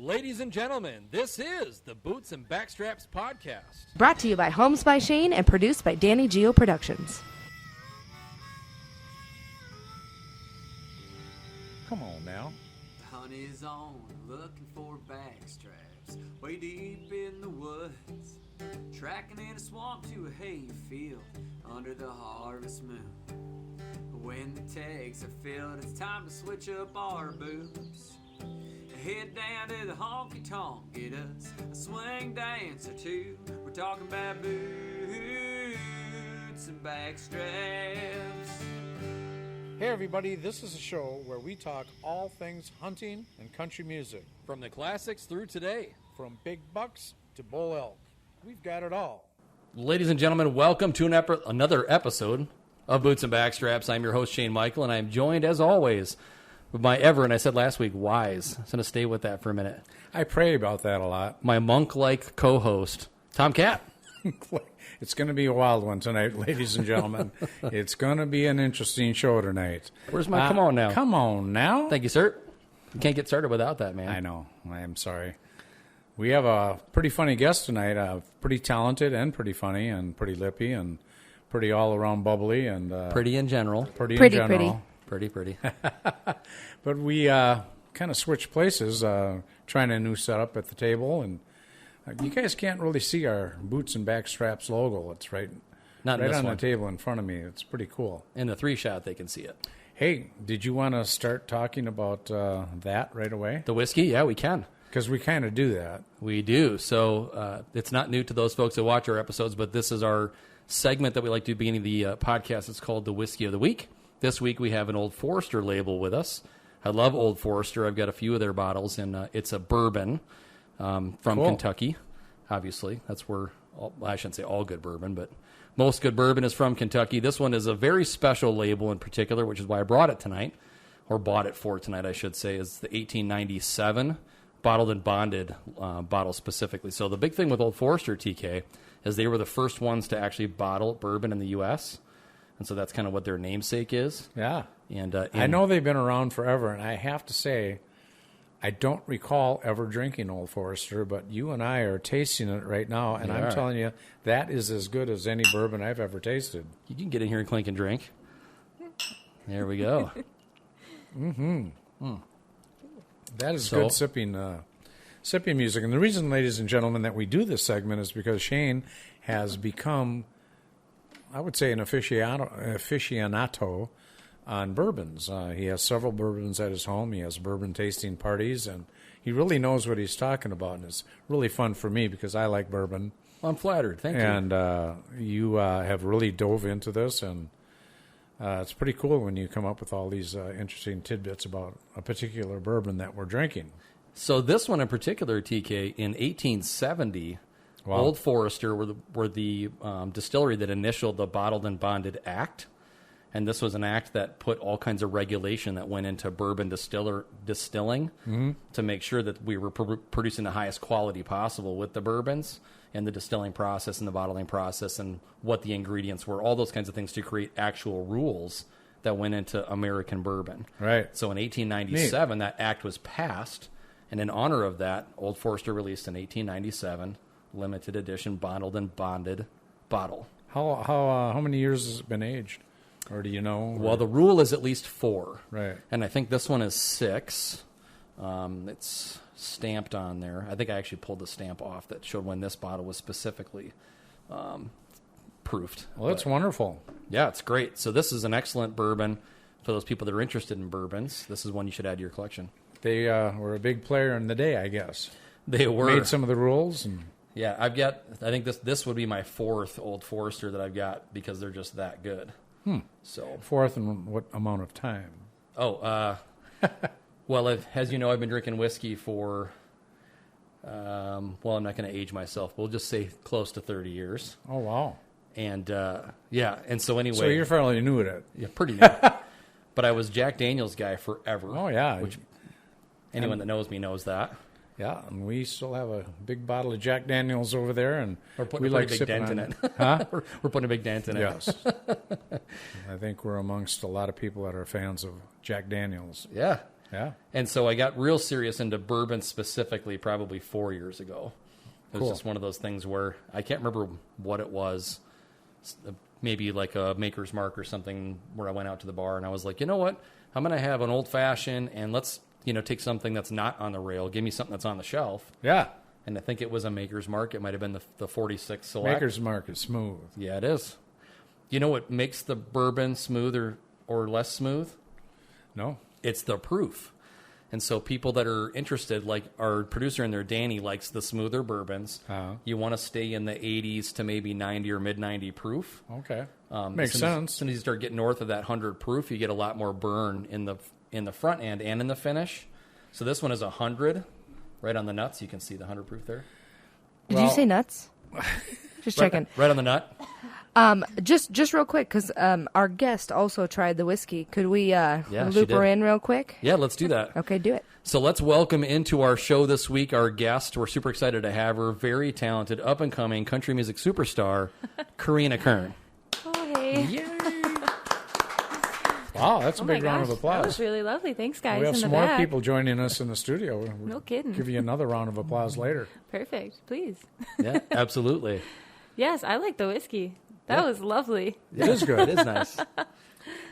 Ladies and gentlemen, this is the Boots and Backstraps podcast. Brought to you by Homes by Shayne and produced by Danny Geo Productions. Come on now. The hunt is on, looking for backstraps, way deep in the woods, tracking in a swamp to a hay field under the harvest moon. When the tags are filled, it's time to switch up our boots. Head down to the honky tonk, get us a swing dance or two. We're talking about boots and backstraps. Hey everybody, this is a show where we talk all things hunting and country music. From the classics through today. From big bucks to bull elk. We've got it all. Ladies and gentlemen, welcome to another episode of Boots and Backstraps. I'm your host, Shayne Michael, and I'm joined, as always, with my and I said last week, wise. I'm going to stay with that for a minute. I pray about that a lot. My monk-like co-host, Tom Katt. It's going to be a wild one tonight, ladies and gentlemen. It's going to be an interesting show tonight. Where's my come on now? Come on now. Thank you, sir. You can't get started without that, man. I know. I am sorry. We have a pretty funny guest tonight. Pretty talented and pretty funny and pretty lippy and pretty all-around bubbly. And pretty in general. Pretty in general. Pretty. But we kind of switched places, trying a new setup at the table. And you guys can't really see our Boots and Backstraps logo. It's right on the table in front of me. It's pretty cool. In the 3-shot, they can see it. Hey, did you want to start talking about that right away? The whiskey? Yeah, we can. Because we kind of do that. We do. So it's not new to those folks that watch our episodes, but this is our segment that we like to do beginning of the podcast. It's called the Whiskey of the Week. This week we have an Old Forester label with us. I love Old Forester. I've got a few of their bottles, and it's a bourbon from Kentucky. Obviously, that's where, I shouldn't say all good bourbon, but most good bourbon is from Kentucky. This one is a very special label in particular, which is why I brought it tonight, or bought it for tonight, I should say, is the 1897 bottled and bonded bottle specifically. So the big thing with Old Forester, TK, is they were the first ones to actually bottle bourbon in the U.S., and so that's kind of what their namesake is. Yeah. And I know they've been around forever, and I have to say, I don't recall ever drinking Old Forester, but you and I are tasting it right now, and I'm telling you, that is as good as any bourbon I've ever tasted. You can get in here and clink and drink. There we go. That is good sipping music. And the reason, ladies and gentlemen, that we do this segment is because Shayne has become, I would say, an aficionado on bourbons. He has several bourbons at his home. He has bourbon tasting parties, and he really knows what he's talking about. And it's really fun for me because I like bourbon. Well, I'm flattered. Thank you. And you have really dove into this, and it's pretty cool when you come up with all these interesting tidbits about a particular bourbon that we're drinking. So this one in particular, TK, in 1870... Wow. Old Forester were the distillery that initialed the Bottled and Bonded Act, and this was an act that put all kinds of regulation that went into bourbon distilling to make sure that we were producing the highest quality possible with the bourbons and the distilling process and the bottling process and what the ingredients were, all those kinds of things to create actual rules that went into American bourbon. Right. So in 1897, that act was passed, and in honor of that, Old Forester released in 1897 limited edition bottled and bonded bottle. How many years has it been aged, or do you know? Well, the rule is at least 4, right? And I think this one is 6. It's stamped on there. I think I actually pulled the stamp off that showed when this bottle was specifically proofed. Well, that's wonderful. Yeah, it's great. So this is an excellent bourbon for those people that are interested in bourbons. This is one you should add to your collection. They were a big player in the day, I guess. They were. Made some of the rules and. Yeah, I think this would be my 4th Old Forester that I've got because they're just that good. So 4th in what amount of time? Oh, well, as you know, I've been drinking whiskey for, I'm not going to age myself. We'll just say close to 30 years. Oh, wow. And, and so anyway. So you're fairly new at it. Yeah, pretty new. But I was Jack Daniels guy forever. Oh, yeah. Which anyone that knows me knows that. Yeah, and we still have a big bottle of Jack Daniels over there, and we're putting a big dent in it. Huh? We're putting a big dent in it. Yes. I think we're amongst a lot of people that are fans of Jack Daniels. Yeah. Yeah. And so I got real serious into bourbon specifically probably 4 years ago. It was just one of those things where I can't remember what it was. Maybe like a Maker's Mark or something where I went out to the bar and I was like, you know what? I'm going to have an old fashioned and let's, take something that's not on the rail. Give me something that's on the shelf. Yeah. And I think it was a Maker's Mark. It might have been the 46 Select. Maker's Mark is smooth. Yeah, it is. You know what makes the bourbon smoother or less smooth? No. It's the proof. And so people that are interested, like our producer in there, Danny, likes the smoother bourbons. Uh-huh. You want to stay in the 80s to maybe 90 or mid-90 proof. Okay. Makes sense. As soon as you start getting north of that 100 proof, you get a lot more burn in the front end and in the finish. So this one is 100, right on the nuts. You can see the 100 proof there. Did you say nuts? Just checking. Right on the nut. Just real quick, because our guest also tried the whiskey. Could we loop her in real quick? Yeah, let's do that. Okay, do it. So let's welcome into our show this week our guest. We're super excited to have her. Very talented, up-and-coming country music superstar, Karina Kern. Oh, hey. Yay! Wow, that's a big round of applause. That was really lovely. Thanks, guys. We have in some the more back. people joining us in the studio. We'll No kidding. give you another round of applause later. Perfect. Please. Yeah, absolutely. Yes, I like the whiskey. That was lovely. It is good. It is nice.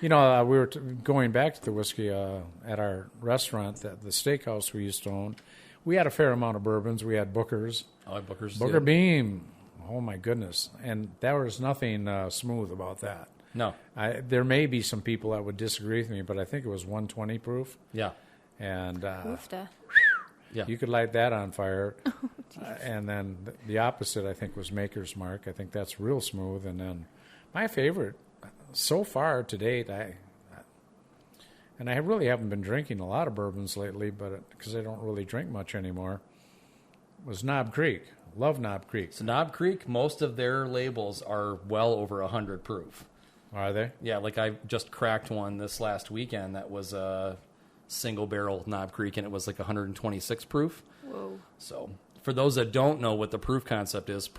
We were going back to the whiskey at our restaurant, the steakhouse we used to own. We had a fair amount of bourbons. We had Booker's. I like Booker's. Booker too. Beam. Oh, my goodness. And there was nothing smooth about that. No. There may be some people that would disagree with me, but I think it was 120 proof. Yeah. And Oofta. Yeah. you could light that on fire. And then the opposite, I think, was Maker's Mark. I think that's real smooth. And then my favorite so far to date, I really haven't been drinking a lot of bourbons lately, but because I don't really drink much anymore, was Knob Creek. Love Knob Creek. So Knob Creek, most of their labels are well over 100 proof. Are they? Yeah, like I just cracked one this last weekend that was a single barrel Knob Creek, and it was like 126 proof. Whoa. So for those that don't know what the proof concept is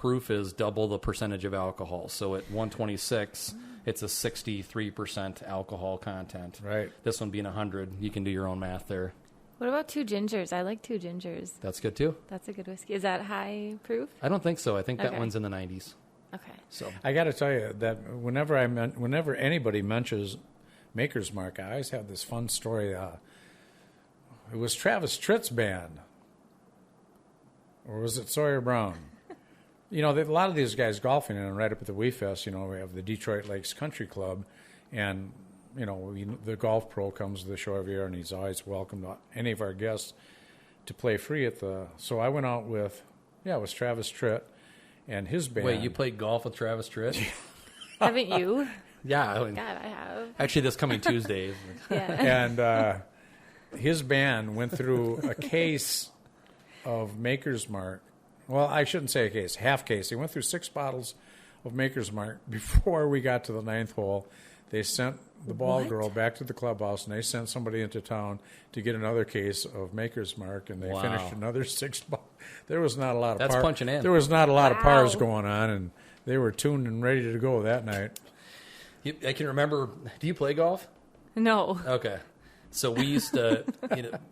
double the percentage of alcohol. So at 126, it's a 63% alcohol content. Right. This one being 100, you can do your own math there. What about Two Gingers? I like Two Gingers. That's good too. That's a good whiskey. Is that high proof? I don't think so. I think that Okay. one's in the 90s. Okay. So I got to tell you that whenever anybody mentions Maker's Mark, I always have this fun story. It was Travis Tritt's band, or was it Sawyer Brown? A lot of these guys golfing, and right up at the Wee Fest, we have the Detroit Lakes Country Club, and the golf pro comes to the show every year, and he's always welcome to any of our guests to play free at the. So I went out with, it was Travis Tritt and his band. wait, you played golf with Travis Tritt? Haven't you? Yeah. God, I have. Actually, this coming Tuesday. Yeah. And his band went through a case of Maker's Mark. Well, I shouldn't say a case, half case. He went through 6 bottles of Maker's Mark before we got to the 9th hole. They sent the ball girl back to the clubhouse, and they sent somebody into town to get another case of Maker's Mark, and they Wow. finished another 6 bottles. There was not a lot of That's punching in. There was not a lot of pars Wow. going on, and they were tuned and ready to go that night. I can remember. Do you play golf? No. Okay. So we used to,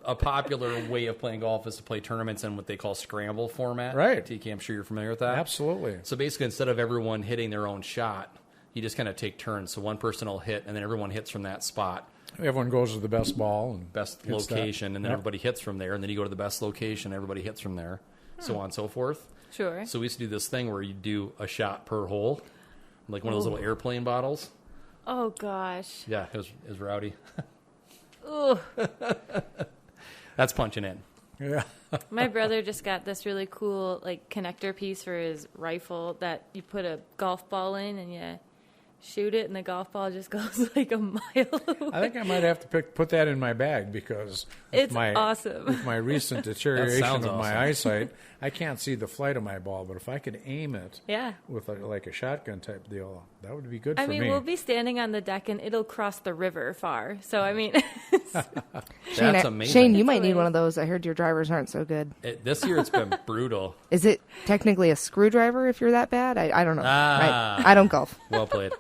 a popular way of playing golf is to play tournaments in what they call scramble format. Right. TK, I'm sure you're familiar with that. Absolutely. So basically, instead of everyone hitting their own shot, you just kind of take turns. So one person will hit, and then everyone hits from that spot, Everyone goes to the best ball and best hits that. location, and then Yep. everybody hits from there, and then you go to the best location, everybody hits from there, so on and so forth. Sure. So we used to do this thing where you do a shot per hole, like one of those little airplane bottles. Oh, gosh. Yeah, it was rowdy. Ugh. That's punching in. Yeah. My brother just got this really cool connector piece for his rifle that you put a golf ball in and you shoot it, and the golf ball just goes like a mile away. I think I might have to put that in my bag because with It's awesome. With my recent deterioration sounds of my awesome. eyesight, I can't see the flight of my ball. But if I could aim it Yeah. with a shotgun type deal, that would be good I for mean, me. we'll be standing on the deck and it'll cross the river far. So, I mean, That's amazing. Shayne, you might It's need hilarious. one of those. I heard your drivers aren't so good. This year it's been brutal. Is it technically a screwdriver if you're that bad? I don't know. Ah. I don't golf. Well played.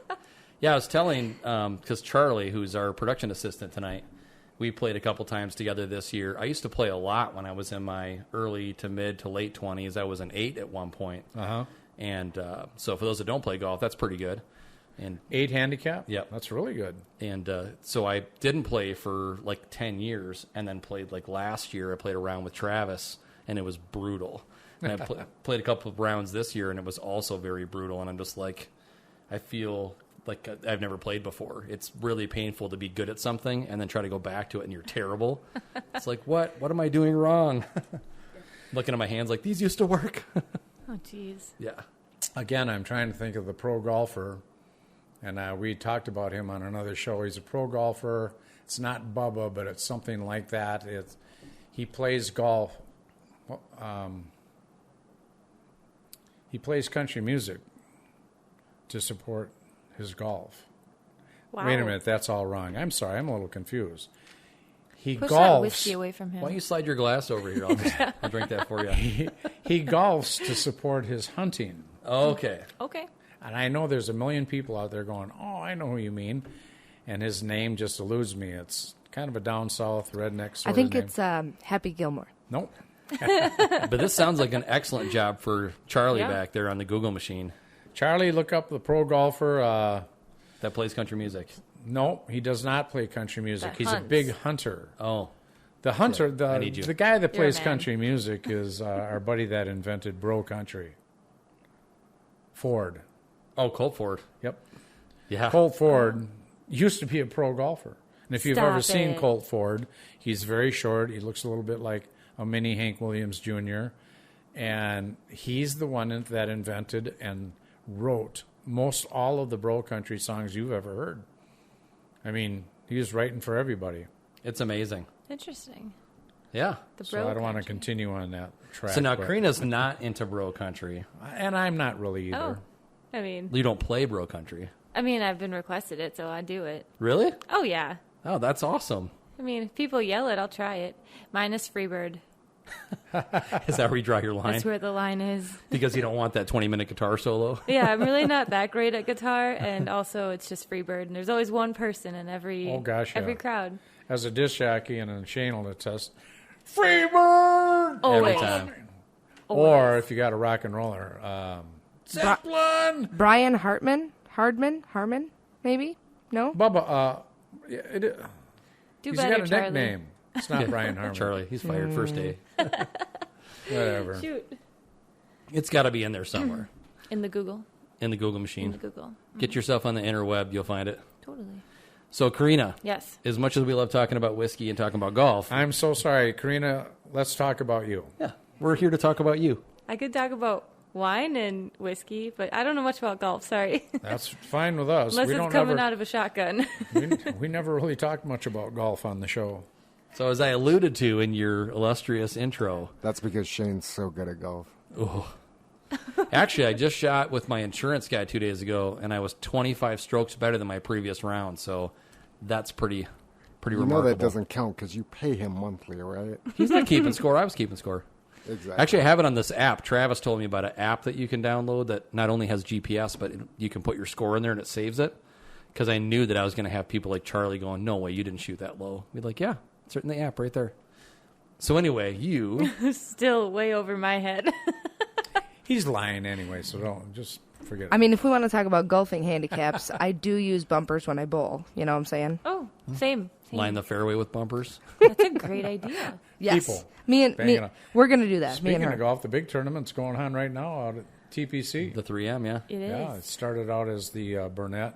Yeah, I was telling, because Charlie, who's our production assistant tonight, we played a couple times together this year. I used to play a lot when I was in my early to mid to late 20s. I was an 8 at one point. And so for those that don't play golf, that's pretty good. And 8 handicap? Yeah. That's really good. And so I didn't play for like 10 years and then played like last year. I played a round with Travis, and it was brutal. And I played a couple of rounds this year, and it was also very brutal. And I'm just like, I feel like I've never played before. It's really painful to be good at something and then try to go back to it, and you're terrible. It's like, what am I doing wrong? Looking at my hands like, these used to work. Oh, jeez. Yeah. Again, I'm trying to think of the pro golfer, and we talked about him on another show. He's a pro golfer. It's not Bubba, but it's something like that. He plays golf. He plays country music to support his golf. Wow. Wait a minute, that's all wrong. I'm sorry, I'm a little confused. He Push golfs. that whiskey away from him. Why don't you slide your glass over here? I'll drink that for you. He golfs to support his hunting. Okay. Okay. And I know there's a million people out there going, oh, I know who you mean. And his name just eludes me. It's kind of a down south redneck sort I think of name. it's Happy Gilmore. Nope. But this sounds like an excellent job for Charlie back there on the Google machine Charlie, look up the pro golfer. that plays country music. No, he does not play country music. That He's hunts. a big hunter. Oh. The hunter, I need you. the guy that You're a plays man. country music is our buddy that invented bro country. Ford. Oh, Colt Ford. Yep. Yeah. Colt Ford used to be a pro golfer. And if you've ever Stop seen it. Colt Ford, he's very short. He looks a little bit like a mini Hank Williams Jr. And he's the one that invented and wrote most all of the bro country songs you've ever heard. I mean, he was writing for everybody. It's amazing. Interesting. Yeah. The So bro I don't want to country. continue on that track. So now but- Karina's not into bro country. And I'm not really Oh, either. I mean, You don't play bro country. I've been requested it, so I do it. Really? Oh yeah. Oh, that's awesome. I mean, if people yell it, I'll try it. Minus Freebird. Is that where you draw your line? That's where the line is. Because you don't want that 20-minute guitar solo? Yeah, I'm really not that great at guitar, and also it's just Freebird, and there's always one person in every Oh, gosh, every yeah. crowd. As a disc jockey and a Shayne will attest, Freebird! Every Always. time. Or if you got a rock and roller, Zeppelin! Brian Hartman, maybe? No? Bubba, Do he's better, got a Charlie. nickname. It's not Brian Harmon. Charlie, he's fired first day. Whatever. Shoot. It's got to be in there somewhere. In the Google. In the Google In machine. the Google. Get yourself on the interweb, you'll find it. Totally. So, Karina, Yes. as much as we love talking about whiskey and talking about golf, I'm so sorry, Karina. Let's talk about you. yeah, we're here to talk about you. I could talk about wine and whiskey, but I don't know much about golf. Sorry. That's fine with us. Unless we it's don't coming ever, out of a shotgun. we never really talked much about golf on the show. So, as I alluded to in your illustrious intro, That's because Shayne's so good at golf. actually, I just shot with my insurance guy 2 days ago, and I was 25 strokes better than my previous round. So, that's pretty You know remarkable. that doesn't count because you pay him monthly, right? He's not keeping score. I was keeping score. Exactly. Actually, I have it on this app. Travis told me about an app that you can download that not only has GPS, but you can put your score in there and it saves it. Because I knew that I was going to have people like Charlie going, no way, you didn't shoot that low. Be like, yeah, it's in the app right there. So anyway, you... Still way over my head. He's lying anyway, so don't just forget it. I mean, if we want to talk about golfing handicaps, I do use bumpers when I bowl. You know what I'm saying? Oh, same. line the fairway with bumpers. That's a great idea. Yes. People Me, banging up. we're going to do that. me Speaking and her. of golf, the big tournament's going on right now out at TPC. The 3M, yeah. It is. Yeah, it started out as the Burnett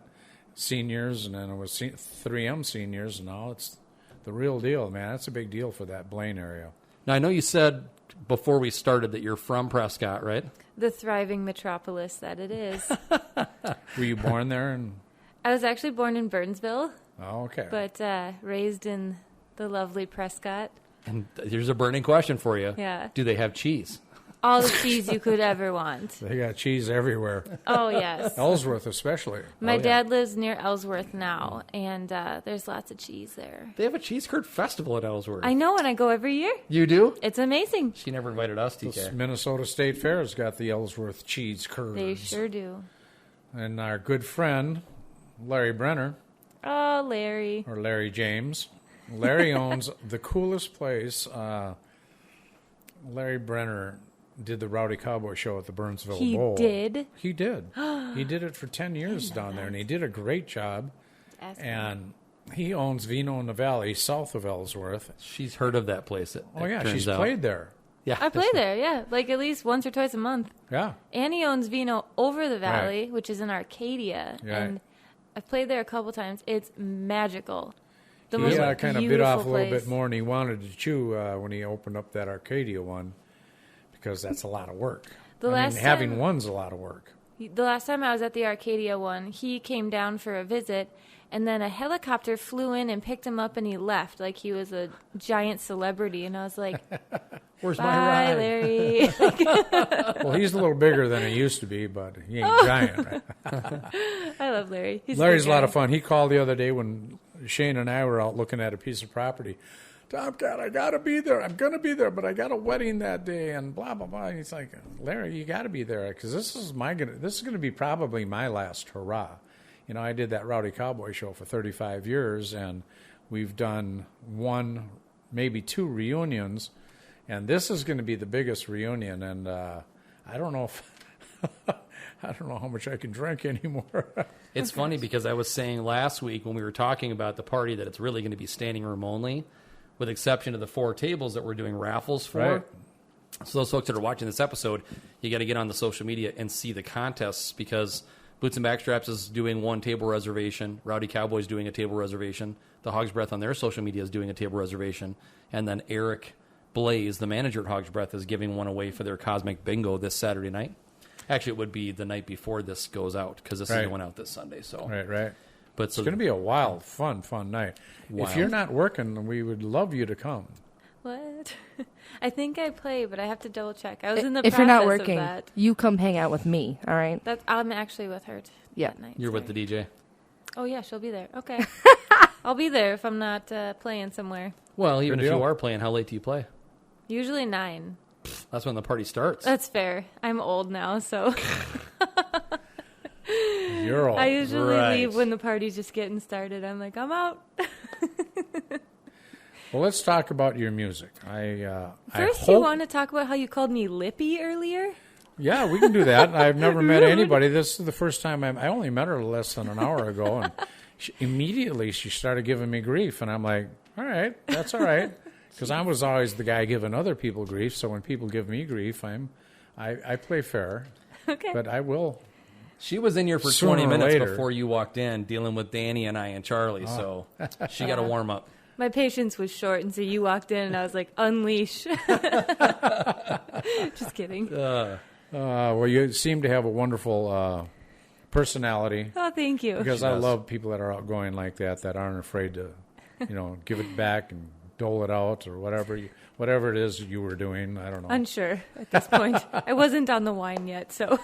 seniors, and then it was 3M seniors, and now it's the real deal, man. That's a big deal for that Blaine area. Now, I know you said before we started that you're from Prescott, right? The thriving metropolis that it is. Were you born there? And I was actually born in Burnsville, oh, okay. but raised in the lovely Prescott. And here's a burning question for you. Yeah. Do they have cheese? All the cheese you could ever want. They got cheese everywhere. Oh, yes. Ellsworth especially. My Oh, yeah. dad lives near Ellsworth now, and there's lots of cheese there. They have a cheese curd festival at Ellsworth. I know, and I go every year. You do? It's amazing. She never invited us, This TK. Minnesota State Fair's got the Ellsworth cheese curds. They sure do. And our good friend, Larry Brenner, Oh, Larry. or Larry James, Larry owns the coolest place. Larry Brenner did the Rowdy Cowboy show at the Burnsville Bowl. He did? He did. He did it for 10 years down there, and he did a great job. And he owns Vino in the Valley, south of Ellsworth. She's heard of that place. She's played there. Yeah, I play there, yeah. Like at least once or twice a month. Yeah. And he owns Vino over the valley, which is in Arcadia. Right. And I've played there a couple times. It's magical. He kind of bit off a little bit more than he wanted to chew when he opened up that Arcadia one, because that's a lot of work. Having one's a lot of work. The last time I was at the Arcadia one, he came down for a visit, and then a helicopter flew in and picked him up, and he left like he was a giant celebrity. And I was like, "Where's bye, my ride, Larry?" Well, he's a little bigger than he used to be, but he ain't giant. Right? I love Larry. Larry's a lot of fun. He called the other day when Shayne and I were out looking at a piece of property. Tomcat, I got to be there. I'm going to be there, but I got a wedding that day and blah, blah, blah. And he's like, Larry, you got to be there because this is going to be probably my last hurrah. You know, I did that Rowdy Cowboy show for 35 years, and we've done one, maybe two reunions, and this is going to be the biggest reunion, and I don't know if I don't know how much I can drink anymore. It's funny because I was saying last week when we were talking about the party that it's really going to be standing room only, with exception of the 4 tables that we're doing raffles for. Right. So those folks that are watching this episode, you got to get on the social media and see the contests, because Boots and Backstraps is doing 1 table reservation. Rowdy Cowboy's doing a table reservation. The Hog's Breath on their social media is doing a table reservation. And then Eric Blaze, the manager at Hog's Breath, is giving one away for their Cosmic Bingo this Saturday night. Actually, it would be the night before this goes out, because this is going out this Sunday. So Right. But it's going to be a wild, fun night. Wild. If you're not working, we would love you to come. What? I think I play, but I have to double check. I was in the if process you're not working, of that. you come hang out with me, all right? I'm actually with her that night. You're with the DJ? Oh, yeah, she'll be there. Okay. I'll be there if I'm not playing somewhere. Well, even if you are playing, how late do you play? Usually 9. That's when the party starts. That's fair. I'm old now, so... You're old. I usually leave when the party's just getting started. I'm like, I'm out. Well, let's talk about your music. First, you want to talk about how you called me Lippy earlier? Yeah, we can do that. I've never met anybody. This is the first time I only met her less than an hour ago, and immediately she started giving me grief, and I'm like, all right, that's all right, because I was always the guy giving other people grief. So when people give me grief, I play fair. Okay, but I will. She was in here for 20 minutes before you walked in, dealing with Danny and I and Charlie, so she got to warm up. My patience was short, and so you walked in, and I was like, unleash. Just kidding. Well, you seem to have a wonderful personality. Oh, thank you. Because I love people that are outgoing like that aren't afraid to, give it back and dole it out or whatever it is you were doing. I don't know. Unsure at this point. I wasn't on the wine yet, so.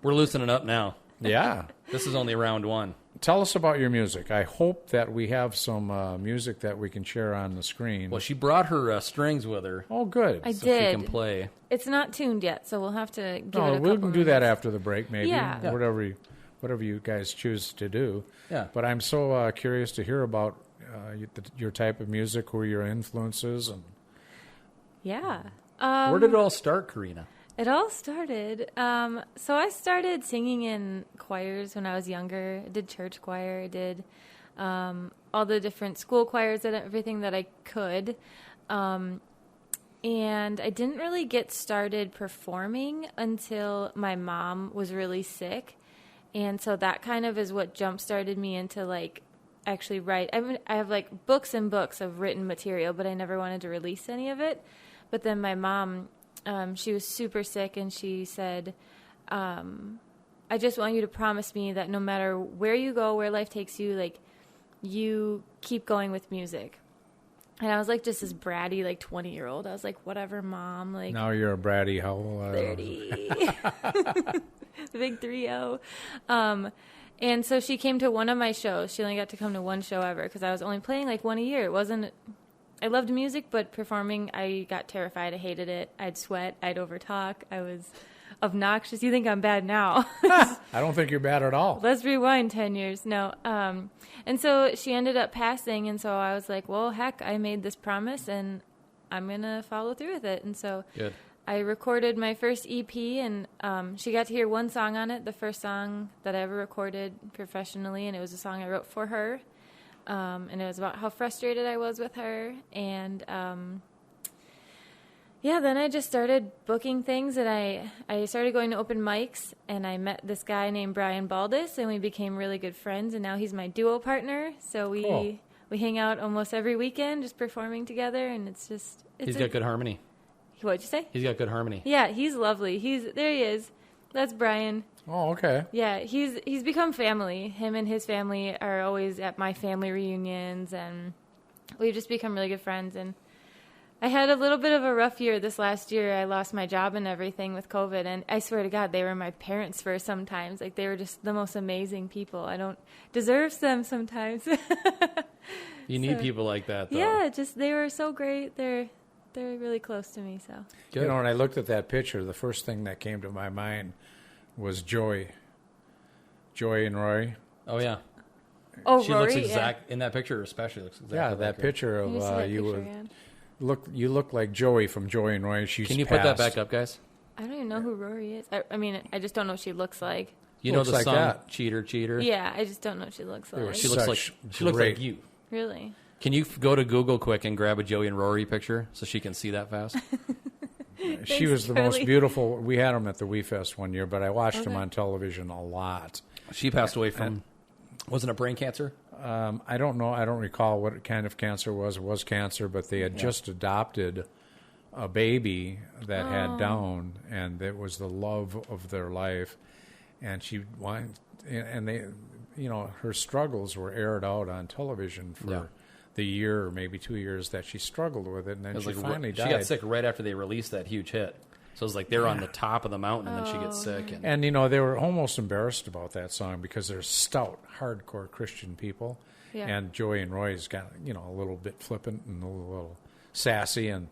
We're loosening up now. Yeah. This is only round 1. Tell us about your music. I hope that we have some music that we can share on the screen. Well, she brought her strings with her. Oh, good. I so did. She can play. It's not tuned yet, so we'll have to give it a couple we can do that minutes. after the break, maybe. Yeah. Whatever you guys choose to do. Yeah. But I'm so curious to hear about your type of music, who are your influences, and. Yeah. Where did it all start, Karina? It all started, so I started singing in choirs when I was younger. I did church choir. I did all the different school choirs and everything that I could. And I didn't really get started performing until my mom was really sick. And so that kind of is what jump-started me into, actually write. I have, books and books of written material, but I never wanted to release any of it. But then my mom... she was super sick, and she said, I just want you to promise me that no matter where you go, where life takes you, you keep going with music. And I was just this bratty, 20-year-old. I was like, whatever, Mom. Now you're a bratty. How old? 30. The big 3-0. And so she came to one of my shows. She only got to come to one show ever because I was only playing one a year. It wasn't... I loved music, but performing, I got terrified. I hated it. I'd sweat. I'd overtalk. I was obnoxious. You think I'm bad now. I don't think you're bad at all. Let's rewind 10 years. No. And so she ended up passing, and so I was like, well, heck, I made this promise, and I'm going to follow through with it. And so Good. I recorded my first EP, and she got to hear one song on it, the first song that I ever recorded professionally, and it was a song I wrote for her. And it was about how frustrated I was with her. And then I just started booking things, and I started going to open mics, and I met this guy named Brian Baldus, and we became really good friends, and now he's my duo partner. So we hang out almost every weekend just performing together, and he's got good harmony. What'd you say? He's got good harmony. Yeah, he's lovely. There he is. That's Brian. Oh, okay. Yeah, he's become family. Him and his family are always at my family reunions, and we've just become really good friends. And I had a little bit of a rough year this last year. I lost my job and everything with COVID, and I swear to God, they were my parents for sometimes. Like, they were just the most amazing people. I don't deserve them sometimes. You need people like that, though. Yeah, they were so great. They're really close to me, so. Good. You know, when I looked at that picture, the first thing that came to my mind was Joy and Rory. Oh, yeah. Oh, she Rory, looks in that picture especially. Looks exactly Yeah, like that her. picture of you look like Joey from Joy and Rory. She's Can you passed. put that back up, guys? I don't even know who Rory is. I mean, I just don't know what she looks like. You know Looks the like song that. Cheater, Cheater? Yeah, I just don't know what she looks were like. She looks like great. you. Really? Can you go to Google quick and grab a Joey and Rory picture so she can see that fast? She was the Charlie. most beautiful. We had them at the Wee Fest one year, but I watched them on television a lot. She passed away from, wasn't it brain cancer? I don't know. I don't recall what kind of cancer it was. It was cancer, but they had just adopted a baby that had Down, and it was the love of their life. And they, her struggles were aired out on television for the year or maybe 2 years that she struggled with it, and then she finally died. She got sick right after they released that huge hit. So it was like they're on the top of the mountain, and then she gets sick. And they were almost embarrassed about that song because they're stout, hardcore Christian people. Yeah. And Joey and Roy's got, a little bit flippant and a little sassy. And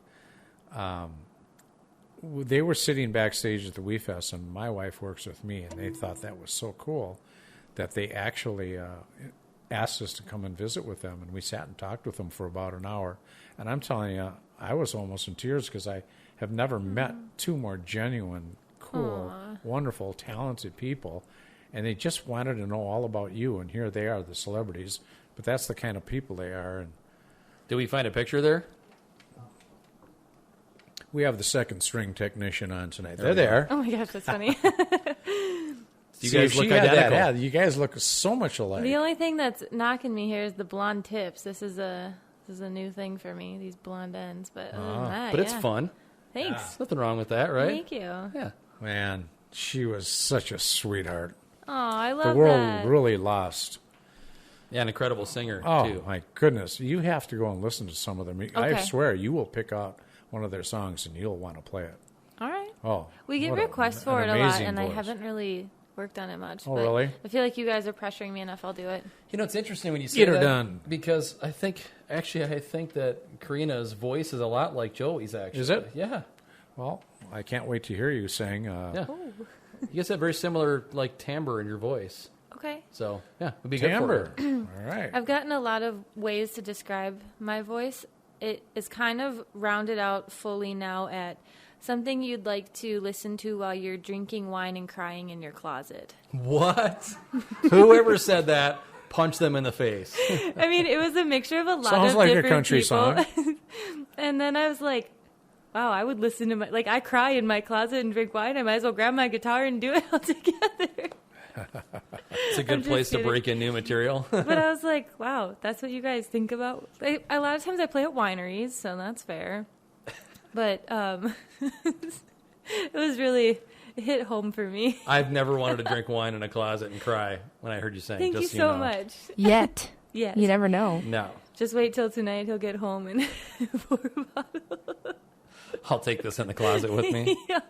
they were sitting backstage at the Wee Fest, and my wife works with me, and they thought that was so cool that they actually asked us to come and visit with them. And we sat and talked with them for about an hour. And I'm telling you, I was almost in tears because I have never met two more genuine, cool, wonderful, talented people. And they just wanted to know all about you. And here they are, the celebrities. But that's the kind of people they are. And did we find a picture there? we have the second string technician on tonight. They're there. Oh my gosh, that's funny. You guys look identical. You guys look so much alike. The only thing that's knocking me here is the blonde tips. This is a new thing for me, these blonde ends. But other than that, But it's fun. Thanks. Nothing wrong with that, right? Thank you. Yeah. Man, she was such a sweetheart. Oh, I love The world that. really lost. Yeah, an incredible singer, Oh, too. my goodness. You have to go and listen to some of their music. I Okay. swear, you will pick out one of their songs and you'll want to play it. All right. Oh, We get what requests an for it a lot, amazing and I voice. haven't really worked on it much. Oh, but really? I feel like you guys are pressuring me enough. I'll do it. You know, it's interesting when you say Get her that, done. because I think that Karina's voice is a lot like Joey's, actually. Is it? Yeah. Well, I can't wait to hear you sing. Yeah. You guys have very similar, timbre in your voice. Okay. So, yeah, it'd be good Timbre. for her. All right. I've gotten a lot of ways to describe my voice. It is kind of rounded out fully now at something you'd like to listen to while you're drinking wine and crying in your closet. What? Whoever said that, punch them in the face. I mean, it was a mixture of a lot Sounds of like a different country people. song. And then I was like, wow, I would listen to I cry in my closet and drink wine. I might as well grab my guitar and do it all together. It's a good just place to kidding. break in new material. But I was like, wow, that's what you guys think about. A lot of times I play at wineries, so that's fair. But it was really hit home for me. I've never wanted to drink wine in a closet and cry when I heard you sing. Thank you just so know. much. Yet. Yes. You never know. No. Just wait till tonight. He'll get home and pour a bottle. I'll take this in the closet with me. Yeah.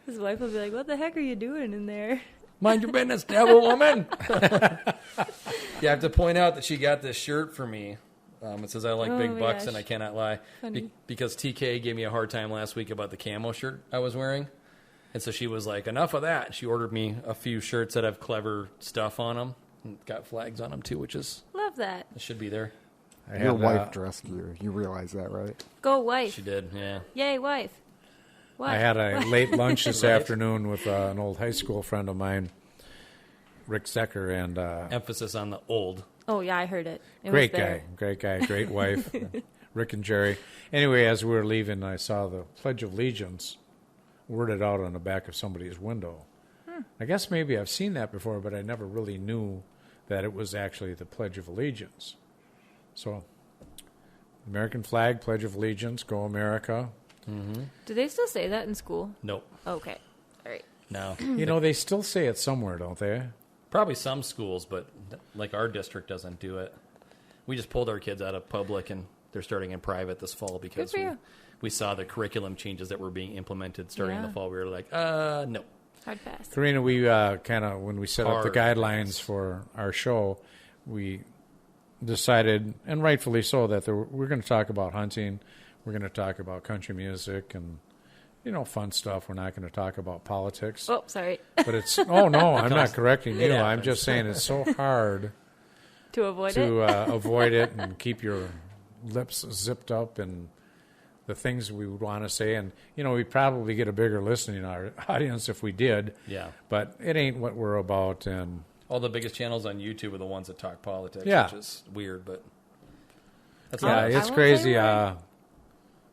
His wife will be like, what the heck are you doing in there? Mind your business, devil woman. Yeah, I have to point out that she got this shirt for me. It says, I like Oh big my bucks gosh. and I cannot lie. Funny. Because TK gave me a hard time last week about the camo shirt I was wearing. And so she was like, enough of that. She ordered me a few shirts that have clever stuff on them. And got flags on them, too, which is... Love that. It should be there. Your wife dressed you. You realize that, right? Go wife. She did, yeah. Yay, wife. What? I had a late lunch this afternoon with an old high school friend of mine, Rick Zecker, and... Emphasis on the old. Oh, yeah, I heard it. Great guy, great wife, Rick and Jerry. Anyway, as we were leaving, I saw the Pledge of Allegiance worded out on the back of somebody's window. I guess maybe I've seen that before, but I never really knew that it was actually the Pledge of Allegiance. So, American flag, Pledge of Allegiance, Go America. Mm-hmm. Do they still say that in school? Nope. Okay. All right. No. You know, they still say it somewhere, don't they? Probably some schools, but like our district doesn't do it. We just pulled our kids out of public, and they're starting in private this fall because we saw the curriculum changes that were being implemented starting in the fall. We were like, no. Hard pass. Karina, we kind of, when we set up the guidelines for our show, we decided, and rightfully so, that we're going to talk about hunting, we're going to talk about country music, and, you know, fun stuff. We're not going to talk about politics. Oh, sorry. But it's, oh, no, I'm not correcting you. I'm just saying it's so hard to avoid avoid it and keep your lips zipped up and the things we would want to say. And, you know, we'd probably get a bigger listening audience if we did. Yeah. But it ain't what we're about. And all the biggest channels on YouTube are the ones that talk politics, which is weird, but that's it's crazy. Well,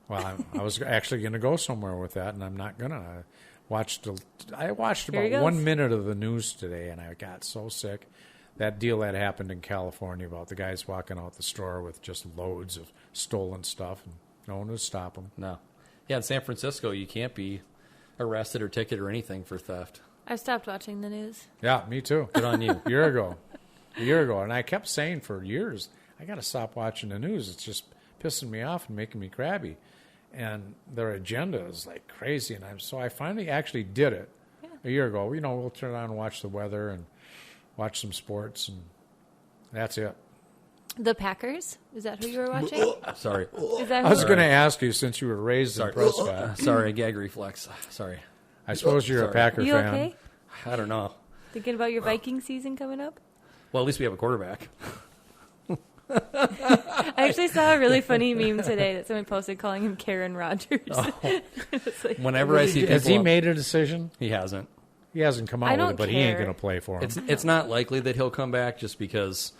I was actually going to go somewhere with that, and I'm not going to. I watched about 1 minute of the news today, and I got so sick. That deal that happened in California about the guys walking out the store with just loads of stolen stuff, and no one would stop them. No. Yeah, in San Francisco, you can't be arrested or ticketed or anything for theft. I stopped watching the news. Yeah, me too. Good on you. A year ago. And I kept saying for years, I got to stop watching the news. It's just pissing me off and making me crabby. And their agenda is like crazy. And so I finally actually did it a year ago. You know, we'll turn on and watch the weather and watch some sports, and that's it. The Packers? Is that who you were watching? Sorry. Is that I was going to ask you, since you were raised in Prescott. Sorry, gag reflex. Sorry. I suppose you're a Packer you fan. Okay? I don't know. Thinking about your Viking season coming up? Well, at least we have a quarterback. I actually saw a really funny meme today that someone posted calling him Karen Rodgers. Oh. Like, Whenever I see people... Has he made a decision? He hasn't. He hasn't come out with it, but he ain't going to play for him. It's not likely that he'll come back just because...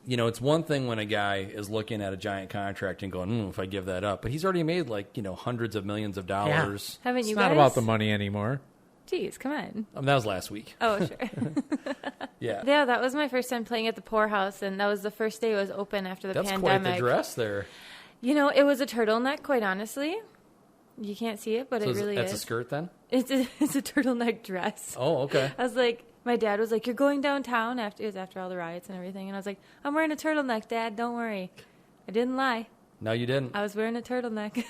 it's one thing when a guy is looking at a giant contract and going, if I give that up. But he's already made hundreds of millions of dollars. Yeah. Haven't you It's guys? not about the money anymore. Jeez, come on. That was last week. Oh, sure. Yeah. Yeah, that was my first time playing at the Poorhouse, and that was the first day it was open after the pandemic. That's quite the dress there. It was a turtleneck, quite honestly. You can't see it, but it really is. That's a skirt then? It's a turtleneck dress. Oh, okay. I was like... My dad was like, "You're going downtown after all the riots and everything," and I was like, "I'm wearing a turtleneck, Dad. Don't worry." I didn't lie. No, you didn't. I was wearing a turtleneck.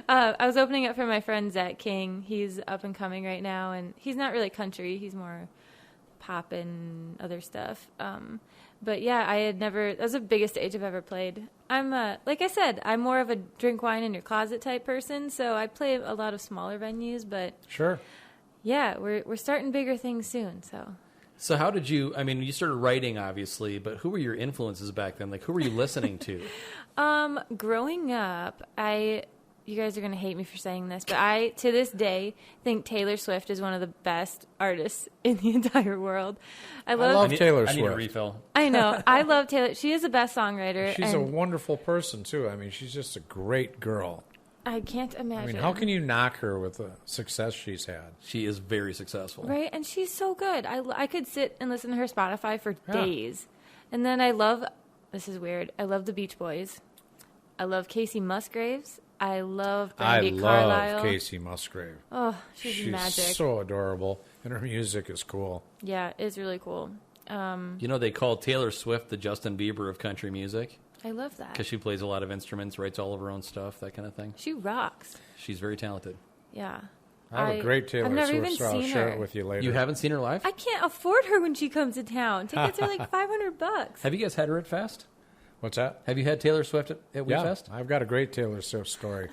I was opening up for my friend Zach King. He's up and coming right now, and he's not really country. He's more pop and other stuff. But yeah, I had never. That was the biggest stage I've ever played. I'm like I said, I'm more of a drink wine in your closet type person, so I play a lot of smaller venues. But sure. Yeah, we're starting bigger things soon, so. So how did you, you started writing, obviously, but who were your influences back then? Like, who were you listening to? Growing up, you guys are going to hate me for saying this, but I, to this day, think Taylor Swift is one of the best artists in the entire world. I love Taylor Swift. I need a refill. I know. I love Taylor. She is the best songwriter. She's a wonderful person, too. She's just a great girl. I can't imagine. How can you knock her with the success she's had? She is very successful. Right, and she's so good. I could sit and listen to her Spotify for days. And then I love, this is weird, I love the Beach Boys. I love Casey Musgraves. I love Brandi Carlile. I love Casey Musgrave. Oh, she's magic. She's so adorable, and her music is cool. Yeah, it's really cool. They call Taylor Swift the Justin Bieber of country music. I love that. Because she plays a lot of instruments, writes all of her own stuff, that kind of thing. She rocks. She's very talented. Yeah. I have a great Taylor Swift, so I'll share it with you later. You haven't seen her live? I can't afford her when she comes to town. Tickets are like $500. Have you guys had her at Fest? What's that? Have you had Taylor Swift at Wii Fest? I've got a great Taylor Swift story.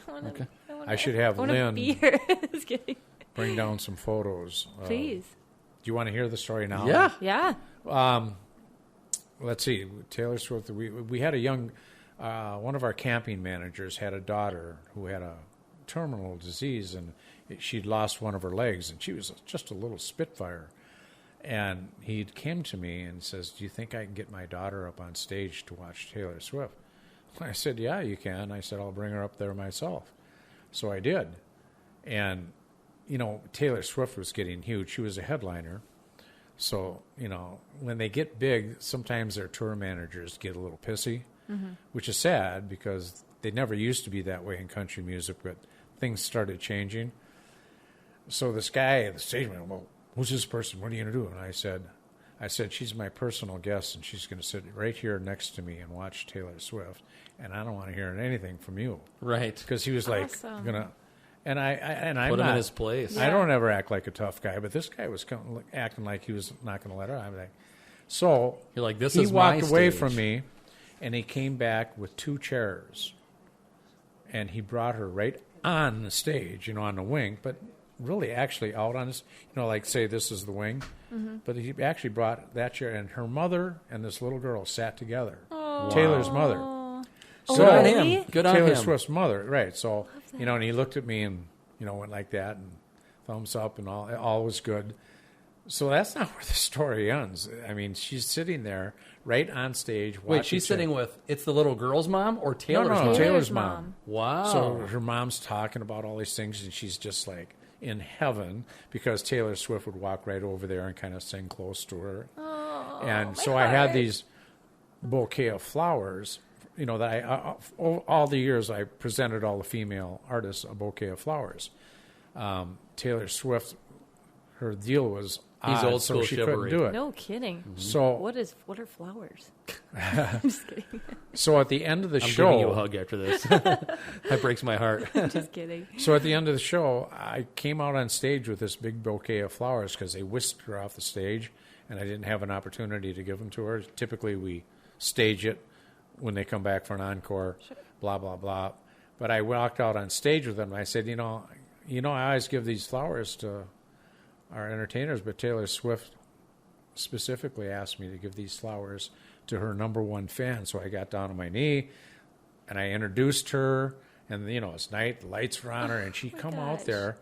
I should have I Lynn. Be here. Just kidding. bring down some photos. Please. Do you want to hear the story now? Yeah. Yeah. Let's see. Taylor Swift, we had a young, one of our camping managers had a daughter who had a terminal disease, and she'd lost one of her legs, and she was just a little spitfire. And he came to me and says, do you think I can get my daughter up on stage to watch Taylor Swift? I said, yeah, you can. I said, I'll bring her up there myself. So I did. And, Taylor Swift was getting huge. She was a headliner. So, when they get big, sometimes their tour managers get a little pissy, which is sad because they never used to be that way in country music, but things started changing. So this guy at the stage went, well, who's this person? What are you going to do? And I said, she's my personal guest, and she's going to sit right here next to me and watch Taylor Swift, and I don't want to hear anything from you. Right. Because he was Awesome. going to... And I'm put him not, in his place. I don't ever act like a tough guy, but this guy was acting like he was not going to let her. I'm like, so you're like, this he is my walked away stage. from me, and he came back with 2 chairs, and he brought her right on the stage, on the wing, but really actually out on this, like say this is the wing, but he actually brought that chair, and her mother and this little girl sat together. Oh. Taylor's mother. Oh, Good on really? him. Good on Taylor him. Swift's mother, right? So and he looked at me and went like that and thumbs up and all was good. So that's not where the story ends. I mean, she's sitting there right on stage. Wait, she's sitting with it's the little girl's mom or Taylor's mom? No, Taylor's mom. Wow. So her mom's talking about all these things, and she's just like in heaven because Taylor Swift would walk right over there and kind of sing close to her. Oh, and so I had these bouquet of flowers. That I all the years I presented all the female artists a bouquet of flowers. Taylor Swift, her deal was odd, old so school she chivalry. couldn't do it. No kidding. So What are flowers? I'm just kidding. So at the end of the I'm show, giving you a hug after this. That breaks my heart. Just kidding. So at the end of the show, I came out on stage with this big bouquet of flowers because they whisked her off the stage, and I didn't have an opportunity to give them to her. Typically, we stage it when they come back for an encore, blah, blah, blah. But I walked out on stage with them, and I said, I always give these flowers to our entertainers, but Taylor Swift specifically asked me to give these flowers to her number one fan. So I got down on my knee, and I introduced her, and, it's night, the lights were on her, and she come out there,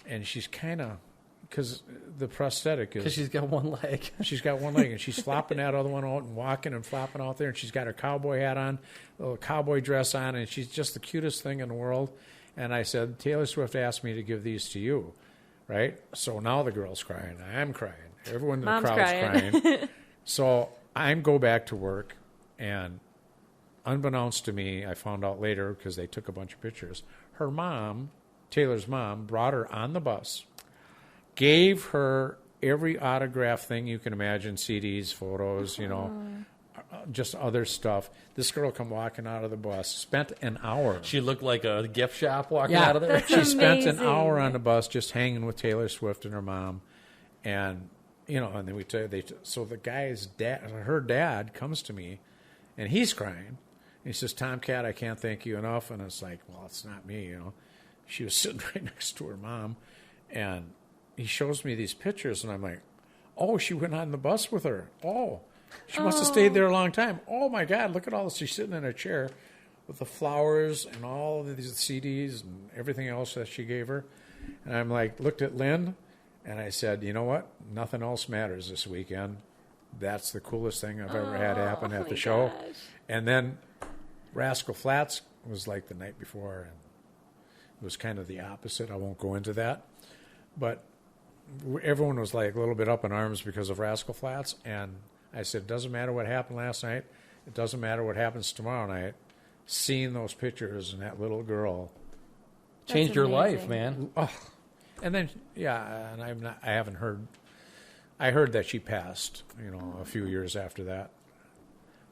and she's kind of, because the prosthetic is... Because she's got one leg. She's got one leg, and she's flopping that other one out and walking and flopping out there, and she's got her cowboy hat on, a little cowboy dress on, and she's just the cutest thing in the world. And I said, Taylor Swift asked me to give these to you, right? So now the girl's crying. I'm crying. Everyone in the Mom's crowd's crying. So I go back to work, and unbeknownst to me, I found out later because they took a bunch of pictures, her mom, Taylor's mom, brought her on the bus, gave her every autograph thing you can imagine, CDs, photos, just other stuff. This girl come walking out of the bus, spent an hour. She looked like a gift shop walking out of there. That's She spent an amazing. hour on the bus just hanging with Taylor Swift and her mom. And, and then so the guy's dad, her dad comes to me, and he's crying. And he says, Tom, Katt, I can't thank you enough. And it's like, well, it's not me, She was sitting right next to her mom. And he shows me these pictures, and I'm like, oh, she went on the bus with her. Oh, she must have stayed there a long time. Oh, my God, look at all this. She's sitting in a chair with the flowers and all of these CDs and everything else that she gave her. And I'm like, looked at Lynn, and I said, you know what? Nothing else matters this weekend. That's the coolest thing I've ever had happen at the show. Gosh. And then Rascal Flatts was like the night before, and it was kind of the opposite. I won't go into that. But everyone was like a little bit up in arms because of Rascal Flatts, and I said, it doesn't matter what happened last night. It doesn't matter what happens tomorrow night. Seeing those pictures and that little girl Changed your amazing. life, man. Oh, and then and I haven't heard. I heard that she passed, a few years after that.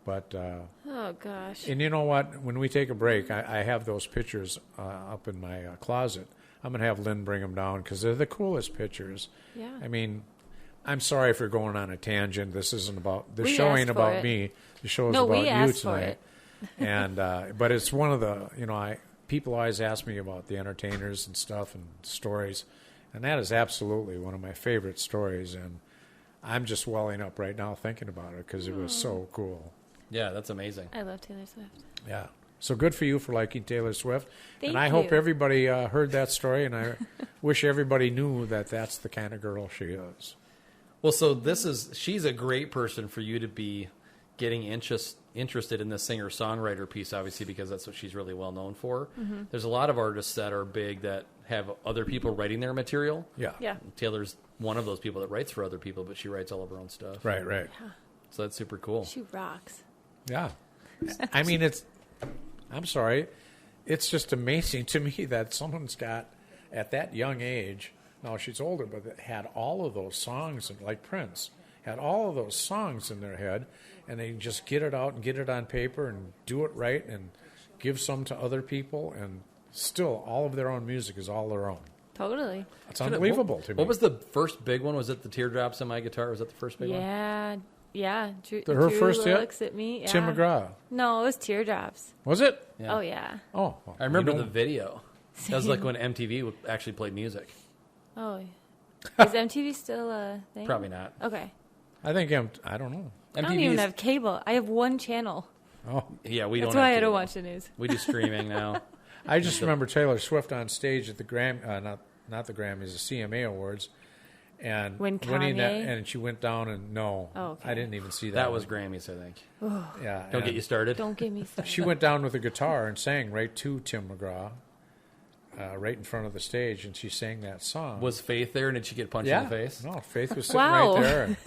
But Oh, gosh. and you know what? When we take a break, I have those pictures up in my closet. I'm gonna have Lynn bring them down because they're the coolest pictures. Yeah. I mean, I'm sorry for going on a tangent. This isn't about the We show asked ain't for about it. me. The show is No, about we you asked for tonight. it. And but it's one of the people always ask me about the entertainers and stuff and stories, And that is absolutely one of my favorite stories, and I'm just welling up right now thinking about it because it was so cool. Yeah, that's amazing. I love Taylor Swift. Yeah. So good for you for liking Taylor Swift. Thank and I you. hope everybody heard that story, and I wish everybody knew that that's the kind of girl she is. Well, so she's a great person for you to be getting interested in the singer-songwriter piece, obviously, because that's what she's really well known for. Mm-hmm. There's a lot of artists that are big that have other people writing their material. Yeah. Yeah. Taylor's one of those people that writes for other people, but she writes all of her own stuff. Right. Yeah. So that's super cool. She rocks. Yeah. I mean, I'm sorry. It's just amazing to me that someone's got, at that young age, now she's older, but had all of those songs, like Prince, had all of those songs in their head, and they just get it out and get it on paper and do it right and give some to other people, and still all of their own music is all their own. Totally. It's unbelievable to me. What was the first big one? Was it the Teardrops on My Guitar? Was that the first big one? Yeah. Her first hit? Looks at me. Yeah. Tim McGraw. No, it was Teardrops. Was it? Yeah. Oh, yeah. Oh. Well, I remember the video. That was like when MTV actually played music. Oh. Is MTV still a thing? Probably not. Okay. I think I don't know. I don't even have cable. I have one channel. Oh. Yeah, we That's don't. why have I don't cable. watch the news. We do streaming now. I just remember Taylor Swift on stage at the not the Grammys, the CMA Awards, and When winning that, Kanye? and she went down and okay. I didn't even see that. That was Grammys, I think. Yeah. Don't get and you started. Don't get me started. She went down with a guitar and sang right to Tim McGraw, right in front of the stage, and she sang that song. Was Faith there, and did she get punched yeah. in the face? No, Faith was sitting Wow. right there. And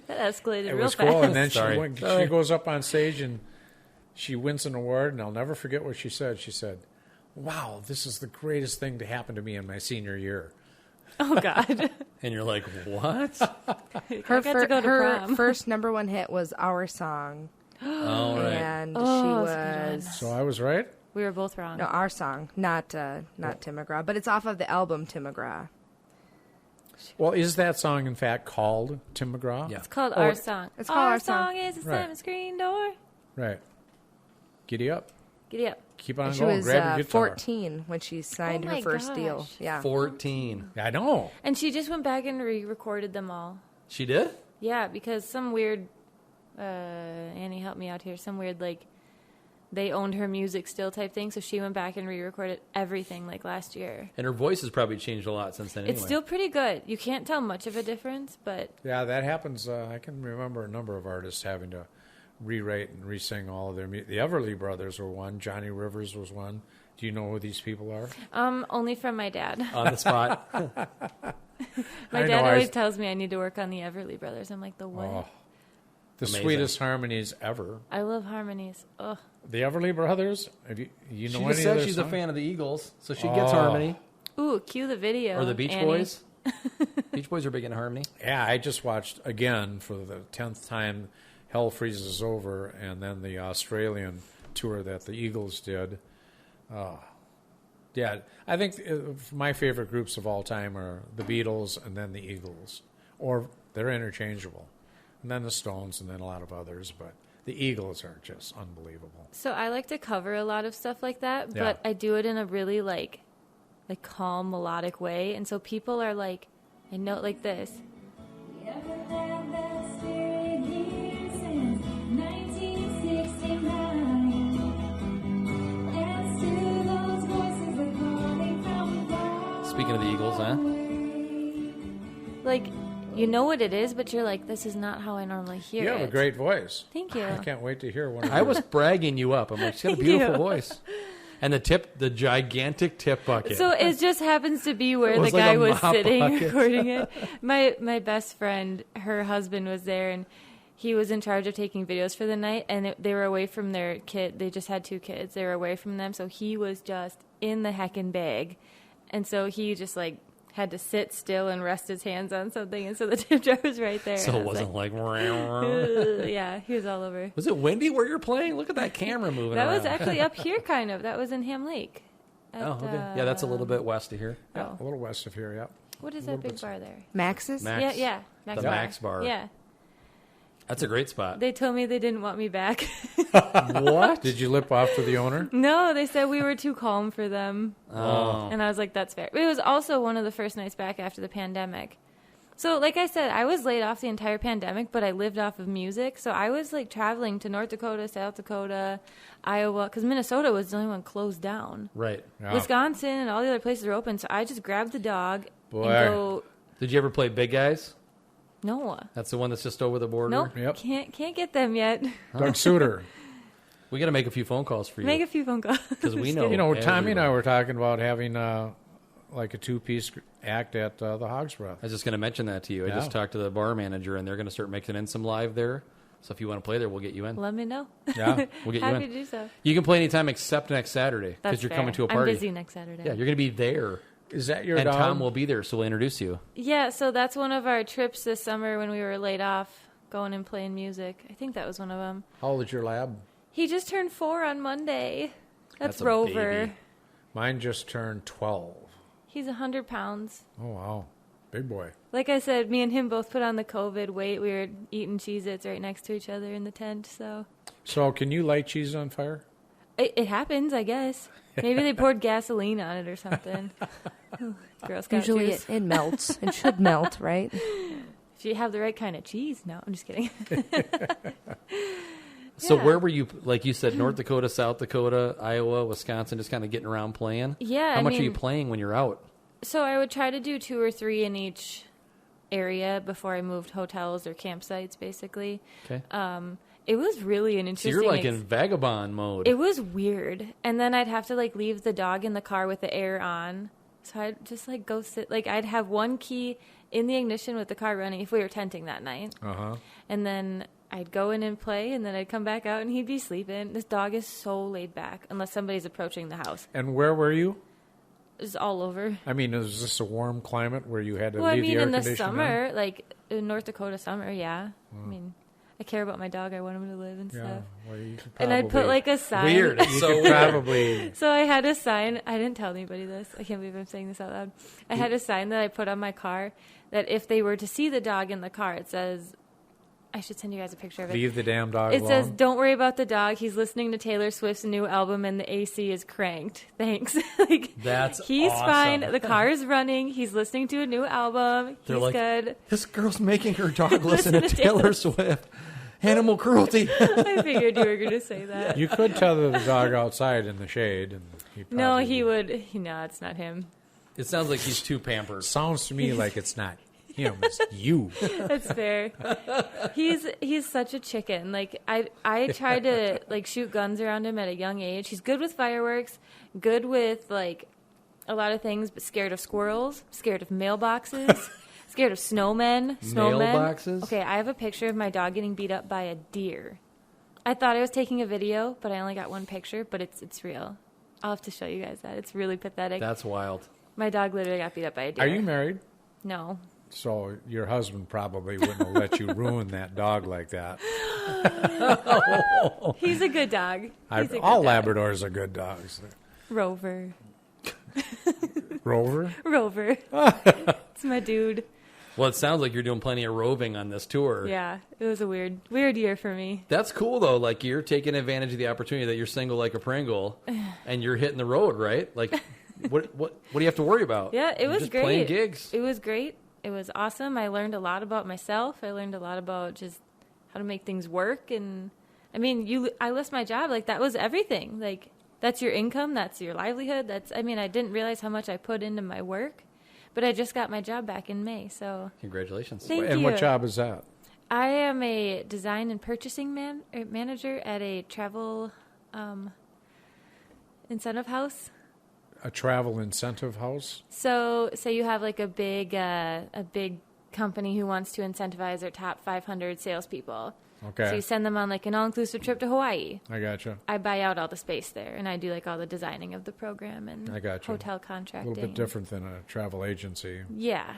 That escalated it real was fast. cool, and then Sorry. she goes up on stage and she wins an award, and I'll never forget what she said. She said, "Wow, this is the greatest thing to happen to me in my senior year." Oh, God. And you're like, what? Her, I got to go to her prom. first #1 hit was Our Song. All right. And Oh, she that's a good was... So I was right. We were both wrong. No, Our Song, not Tim McGraw. But it's off of the album Tim McGraw. Well, is that song in fact called Tim McGraw? Yeah. It's called Oh, Our Song. it's called Our Song. Is a Right. Simon Screen Door. Right. Giddy up. Giddy up. Keep on She going. was Grab your guitar. 14 when she signed Oh her my first deal. gosh. Yeah. 14. I know. And she just went back and re-recorded them all. She did? Yeah, because some weird, Annie, help me out here. Some weird, like, they owned her music still type thing. So she went back and re-recorded everything like last year. And her voice has probably changed a lot since then anyway. It's still pretty good. You can't tell much of a difference, but Yeah, that happens. I can remember a number of artists having to rewrite and re-sing all of their music. The Everly Brothers were one. Johnny Rivers was one. Do you know who these people are? only from my dad. on the spot. My I dad know, always tells me I need to work on the Everly Brothers. I'm like, the what? Oh, the Amazing. sweetest harmonies ever. I love harmonies. Ugh. The Everly Brothers. Have you know She any just of said their she's songs? a fan of the Eagles, so she gets Oh. harmony. Ooh, cue the video. Or the Beach Annie. Boys. Beach Boys are big in harmony. Yeah, I just watched again for the 10th time Hell Freezes Over, and then the Australian tour that the Eagles did. Yeah, I think my favorite groups of all time are the Beatles and then the Eagles. Or they're interchangeable. And then the Stones and then a lot of others, but the Eagles are just unbelievable. So I like to cover a lot of stuff like that, Yeah. but I do it in a really like calm, melodic way. And so people are like, I know like this. Speaking of the Eagles, huh? Like, you know what it is, but you're like, this is not how I normally hear You it. have a great voice. Thank you. I can't wait to hear one of I yours. was bragging you up. I'm like, she's got a Thank beautiful you. voice. And the gigantic tip bucket. So it just happens to be where It the was like guy a was mop sitting bucket. recording it. My best friend, her husband was there, and he was in charge of taking videos for the night, and they were away from their kid. They just had 2 kids. They were away from them, so he was just in the heckin' bag. And so he just, like, had to sit still and rest his hands on something, and so the tip jar was right there. So and I it was wasn't like... "Ugh." Yeah, he was all over. Was it windy where you're playing? Look at that camera moving That around. was actually up here, kind of. That was in Ham Lake. Oh, okay. Yeah, that's a little bit west of here. Yeah, a little west of here, yeah. What is A that little big bit bar there? Max's? Max. Yeah. Max The bar. Max bar. Yeah. That's a great spot. They told me they didn't want me back. What? Did you lip off to the owner? No, they said we were too calm for them. Oh. And I was like, that's fair. It was also one of the first nights back after the pandemic. So, like I said, I was laid off the entire pandemic, but I lived off of music. So I was, like, traveling to North Dakota, South Dakota, Iowa, because Minnesota was the only one closed down. Right. Yeah. Wisconsin and all the other places are open. So I just grabbed the dog and Boy. go. Did you ever play Big Guys? No. That's the one that's just over the border? Nope. Yep. Can't get them yet. Doug Suter. We got to make a few phone calls for you. Make a few phone calls. Because we Just know. kidding. You know, Tommy and I everyone. were talking about having like a 2-piece act at the Hog's Breath. I was just going to mention that to you. I Yeah. just talked to the bar manager, and they're going to start mixing in some live there. So if you want to play there, we'll get you in. Let me know. Yeah. We'll get you Happy in. to do so. You can play anytime except next Saturday That's because you're fair. coming to a party. I'm busy next Saturday. Yeah, you're going to be there. Is that your And dog? Tom will be there, so we'll introduce you. Yeah, so that's one of our trips this summer when we were laid off, going and playing music. I think that was one of them. How old is your lab? He just turned 4 on Monday. That's a Rover. baby. Mine just turned 12. He's 100 pounds. Oh, wow. Big boy. Like I said, me and him both put on the COVID weight. We were eating Cheez-Its right next to each other in the tent, so... So can you light cheese on fire? It happens, I guess. Maybe they poured gasoline on it or something. Girl Scout Usually juice. it melts. It should melt, right? If you have the right kind of cheese. No, I'm just kidding. So Yeah. where were you, like you said, North Dakota, South Dakota, Iowa, Wisconsin, just kind of getting around playing? Yeah, How I much are you mean- playing when you're out? So I would try to do 2 or 3 in each area before I moved hotels or campsites, basically. Okay. It was really an So interesting... you're like in vagabond mode. It was weird. And then I'd have to, like, leave the dog in the car with the air on. So I'd just, like, go sit... Like, I'd have one key in the ignition with the car running if we were tenting that night. Uh-huh. And then I'd go in and play, and then I'd come back out, and he'd be sleeping. This dog is so laid back, unless somebody's approaching the house. And where were you? It's all over. I mean, is this a warm climate where you had to Well, I leave mean, the air in the conditioner summer, like, in North Dakota summer, yeah. I mean, I care about my dog. I want him to live and Yeah. stuff. Well, you could And I'd put, probably- like, a sign. Weird. It's You so could weird. probably... So I had a sign. I didn't tell anybody this. I can't believe I'm saying this out loud. I had a sign that I put on my car that if they were to see the dog in the car, it says, I should send you guys a picture of it. Leave the damn dog It alone. says, don't worry about the dog. He's listening to Taylor Swift's new album and the AC is cranked. Thanks. Like, That's he's awesome. fine. The car is running. He's listening to a new album. They're He's like, good. This girl's making her dog listen to Listen to Taylor Taylor Swift. Animal cruelty. I figured you were going to say that. You could tether the dog outside in the shade. And he No, probably he would. No, it's not him. It sounds like he's too pampered. Sounds to me like it's not him, it's you. That's fair. He's such a chicken. Like I tried to like shoot guns around him at a young age. He's good with fireworks, good with like a lot of things, but scared of squirrels, scared of mailboxes, scared of snowmen. Mailboxes? Okay, I have a picture of my dog getting beat up by a deer. I thought I was taking a video, but I only got one picture, but it's real. I'll have to show you guys that. It's really pathetic. That's wild. My dog literally got beat up by a deer. Are you married? No. So your husband probably wouldn't have let you ruin that dog like that. He's a good dog. He's a good All dog. Labradors are good dogs. Rover. Rover? Rover. It's my dude. Well, it sounds like you're doing plenty of roving on this tour. Yeah, it was a weird year for me. That's cool, though. Like, you're taking advantage of the opportunity that you're single like a Pringle, and you're hitting the road, right? Like, what do you have to worry about? Yeah, it You're was just great. playing gigs. It was great. It was awesome. I learned a lot about myself. I learned a lot about just how to make things work. And I mean, I lost my job. Like, that was everything. Like, that's your income. That's your livelihood. I didn't realize how much I put into my work. But I just got my job back in May, so... Congratulations. Thank And you. what job is that? I am a design and purchasing manager at a travel incentive house. A travel incentive house? So, say you have like a big company who wants to incentivize their top 500 salespeople. Okay. So you send them on like an all-inclusive trip to Hawaii. I gotcha. I buy out all the space there, and I do like all the designing of the program and I gotcha. hotel A contracting. little bit different than a travel agency. Yeah,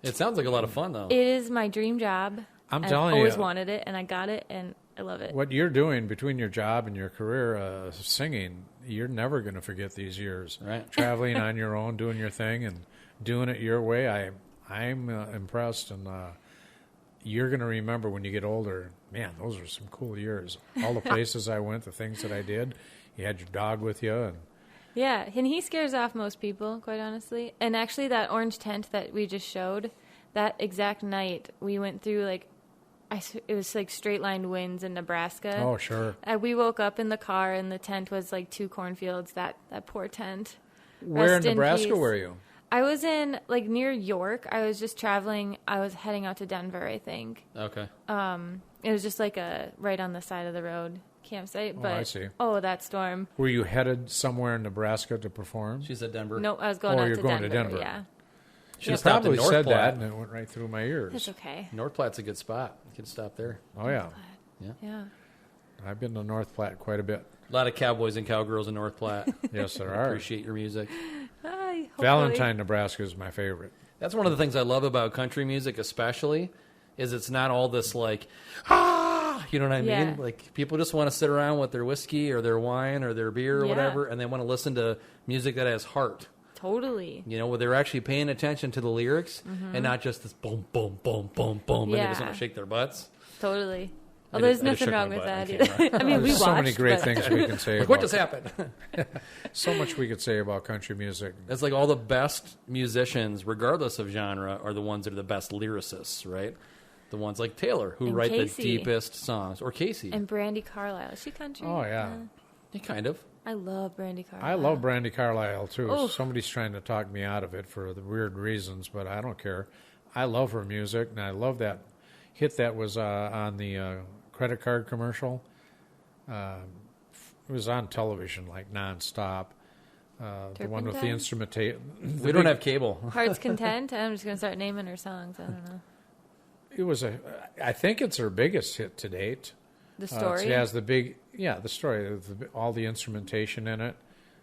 It sounds like a lot of fun, though. it is my dream job. I'm I've telling you. always wanted it, and I got it, and I love it. What you're doing between your job and your career singing, you're never going to forget these years. Right. Traveling on your own, doing your thing, and doing it your way. I'm impressed, and you're going to remember when you get older, man, those were some cool years. All the places I went, the things that I did. You had your dog with you. And yeah, and he scares off most people, quite honestly. And actually, that orange tent that we just showed, that exact night, we went through, like, it was like straight-lined winds in Nebraska. Oh, sure. We woke up in the car, and the tent was like 2 cornfields, that poor tent. Where in Nebraska were you? I was in, like, near York. I was just traveling. I was heading out to Denver, I think. Okay. It was just like a right on the side of the road campsite. But, I see. Oh, that storm. Were you headed somewhere in Nebraska to perform? She's at Denver. No, I was going out you're to going Denver. to Denver. Yeah. Should have stopped in probably North said Platte. that, and it went right through my ears. It's okay. North Platte's a good spot. You can stop there. Oh, yeah. Yeah. I've been to North Platte quite a bit. A lot of cowboys and cowgirls in North Platte. Yes, there are. Appreciate your music. Hi, Valentine, Nebraska is my favorite. That's one of the things I love about country music, especially, is it's not all this like, you know what I Yeah. mean? Like, people just want to sit around with their whiskey or their wine or their beer or Yeah. whatever, and they want to listen to music that has heart. Totally. You know, where they're actually paying attention to the lyrics and not just this boom, boom, boom, boom, boom, and they just Yeah. want to shake their butts. Totally. I Oh, there's just- I just nothing shook wrong my with butt on that either. camera. I mean, we There's watched. so many great but- things we can say Like, about what just happened? so much we could say about country music. It's like all the best musicians, regardless of genre, are the ones that are the best lyricists, right? The ones like Taylor, who And write Casey. the deepest songs. Or Casey. And Brandy Carlisle. Is she country? Oh, yeah. Yeah, kind of. I love Brandy Carlisle. I love Brandy Carlisle, too. Oh. Somebody's trying to talk me out of it for the weird reasons, but I don't care. I love her music, and I love that hit that was on the credit card commercial. It was on television, like, nonstop. The one with the Turpentine? instrumentation. We don't have cable. Heart's Content. I'm just going to start naming her songs. I don't know. It was I think it's her biggest hit to date. The story. It has the story, all the instrumentation in it.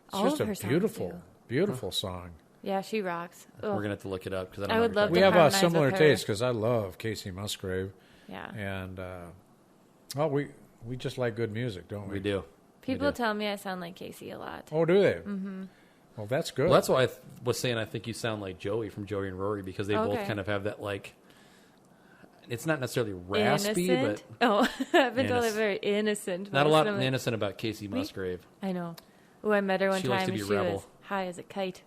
It's All just of a her songs beautiful, do. beautiful song. Yeah, she rocks. We're Ugh. going to have to look it up because I don't I know would what love you're We to have a harmonize similar with her. taste because I love Casey Musgrave, Yeah. and we just like good music, don't we? We do. People tell me I sound like Casey a lot. Oh, do they? Mm-hmm. Well, that's good. Well, that's why I was saying I think you sound like Joey from Joey and Rory because they both Okay. kind of have that, like, it's not necessarily raspy, Innocent? Oh, I've been told Innocent. I'm very innocent. but not a voice, lot and I'm like, innocent about Casey Musgrave. I know. Oh, I met her one She likes time to be and a she rebel. was high as a kite.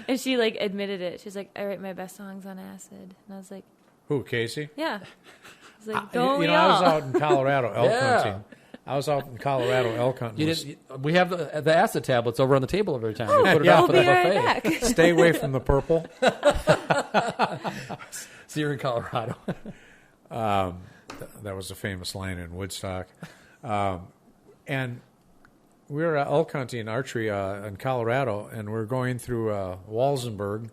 And she, like, admitted it. She's like, I write my best songs on acid. And I was like, Who, Casey? yeah. I was like, You don't we know, I was all? out in Colorado elk Yeah. hunting. I was out in Colorado elk hunting. We have the acid tablets over on the table every time. We put it Yeah. out We'll for the be right buffet. back. Stay away from the purple. So you're in Colorado. That was a famous line in Woodstock. And we were elk hunting archery in Colorado, and we're going through Walsenburg,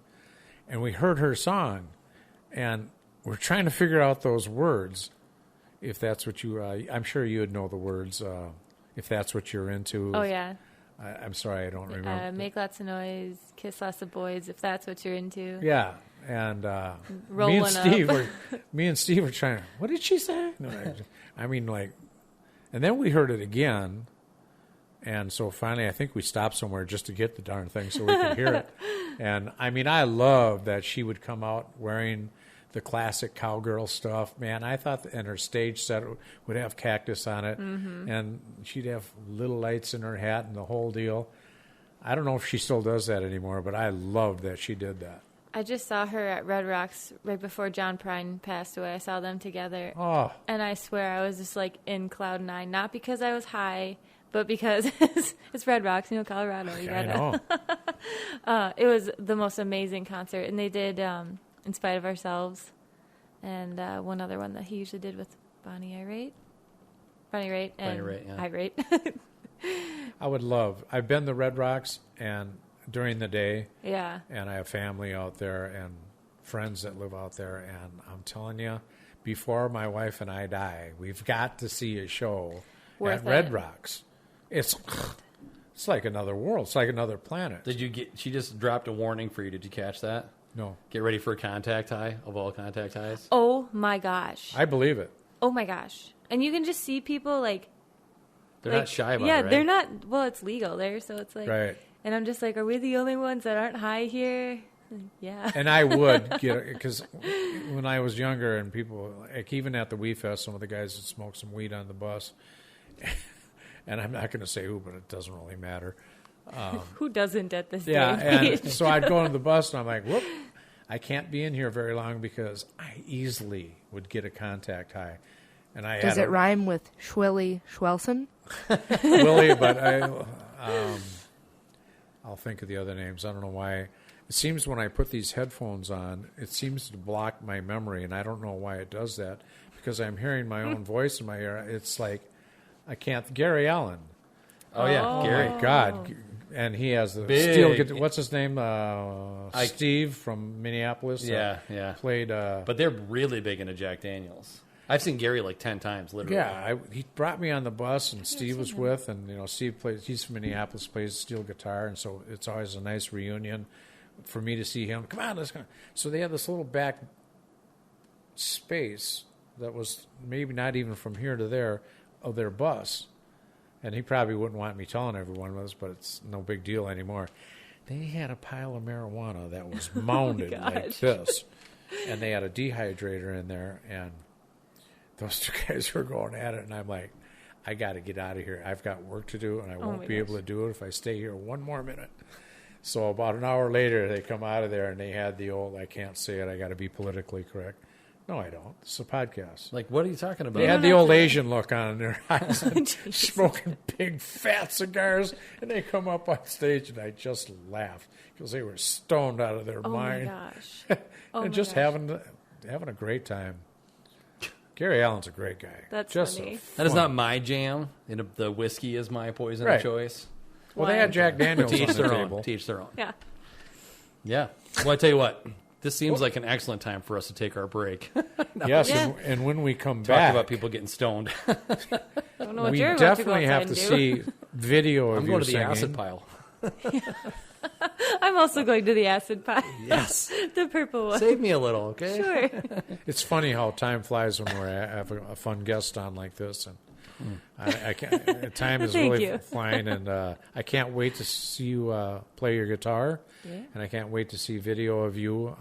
and we heard her song, and we're trying to figure out those words. If that's what you, I'm sure you would know the words. If that's what you're into. Oh, yeah. I'm sorry, I don't remember. Make lots of noise, kiss lots of boys, if that's what you're into. Yeah, and Roll me and one Steve up. were trying. What did she say? No, I mean, like, and then we heard it again, and so finally, I think we stopped somewhere just to get the darn thing so we could hear it. And I mean, I love that she would come out wearing the classic cowgirl stuff. Man, I thought, and her stage set would have cactus on it, and she'd have little lights in her hat and the whole deal. I don't know if she still does that anymore, but I loved that she did that. I just saw her at Red Rocks right before John Prine passed away. I saw them together. Oh, And I swear I was just like in cloud nine, not because I was high, but because it's Red Rocks, Colorado. You I gotta. know. It was the most amazing concert, and they did "In Spite of Ourselves," and one other one that he usually did with Bonnie Raitt, and Raitt, yeah. Raitt. I would love. I've been to Red Rocks and during the day, Yeah, and I have family out there and friends that live out there, and I'm telling you, before my wife and I die, we've got to see a show Worth at Red it. Rocks. It's like another world. It's like another planet. Did you get? She just dropped a warning for you. Did you catch that? No, Get ready for a contact high of all contact highs. Oh my gosh. I believe it. Oh my gosh. And you can just see people like They're like, not shy about yeah, it, right? they're not. Well, it's legal there, so it's like. Right. And I'm just like, are we the only ones that aren't high here? Yeah. And I would get it, because when I was younger and people, like even at the Wee Fest, some of the guys would smoke some weed on the bus. And I'm not going to say who, but it doesn't really matter. Who doesn't at this Yeah, day? and so I'd go on the bus and I'm like, whoop, I can't be in here very long because I easily would get a contact high. And Does it rhyme with Schwilly Schwelson? Willie, but I'll think of the other names. I don't know why. It seems when I put these headphones on, it seems to block my memory, and I don't know why it does that, because I'm hearing my own voice in my ear. It's like I can't. Gary Allen. Oh, yeah. Gary. Oh, my God. And he has the Big. steel guitar. What's his name? Steve from Minneapolis. Yeah. Played. But they're really big into Jack Daniels. I've seen Gary like 10 times, literally. Yeah, he brought me on the bus, and Steve was with, and Steve plays. He's from Minneapolis, plays steel guitar, and so it's always a nice reunion for me to see him. Come on, let's go. So they had this little back space that was maybe not even from here to there of their bus, and he probably wouldn't want me telling everyone this, but it's no big deal anymore. They had a pile of marijuana that was mounded like this, and they had a dehydrator in there, and those two guys were going at it, and I'm like, I got to get out of here. I've got work to do, and I won't be able to do it if I stay here one more minute. So about an hour later, they come out of there, and they had the old, I can't say it, I got to be politically correct. No, I don't. It's a podcast. Like, what are you talking about? They had the old Asian look on their eyes, and smoking big, fat cigars, and they come up on stage, and I just laughed because they were stoned out of their mind. Oh, my gosh. And just having a great time. Gary Allen's a great guy. That's just funny. That is not my jam. The whiskey is my poison of choice. Well, they had Jack Daniels on the table. To each their own. Yeah. Yeah. Well, I tell you what. This seems like an excellent time for us to take our break. Yes, Yeah. and when we come Talk back, about people getting stoned. I don't know what we you're about definitely to go have to outside and do. see video of I'm you going to the singing. acid pile. I'm also going to the acid pie. Yes. The purple one. Save me a little, okay? Sure. It's funny how time flies when we have a fun guest on like this, and I can't. Time is Thank really you. flying, and I can't wait to see you play your guitar, and I can't wait to see video of you.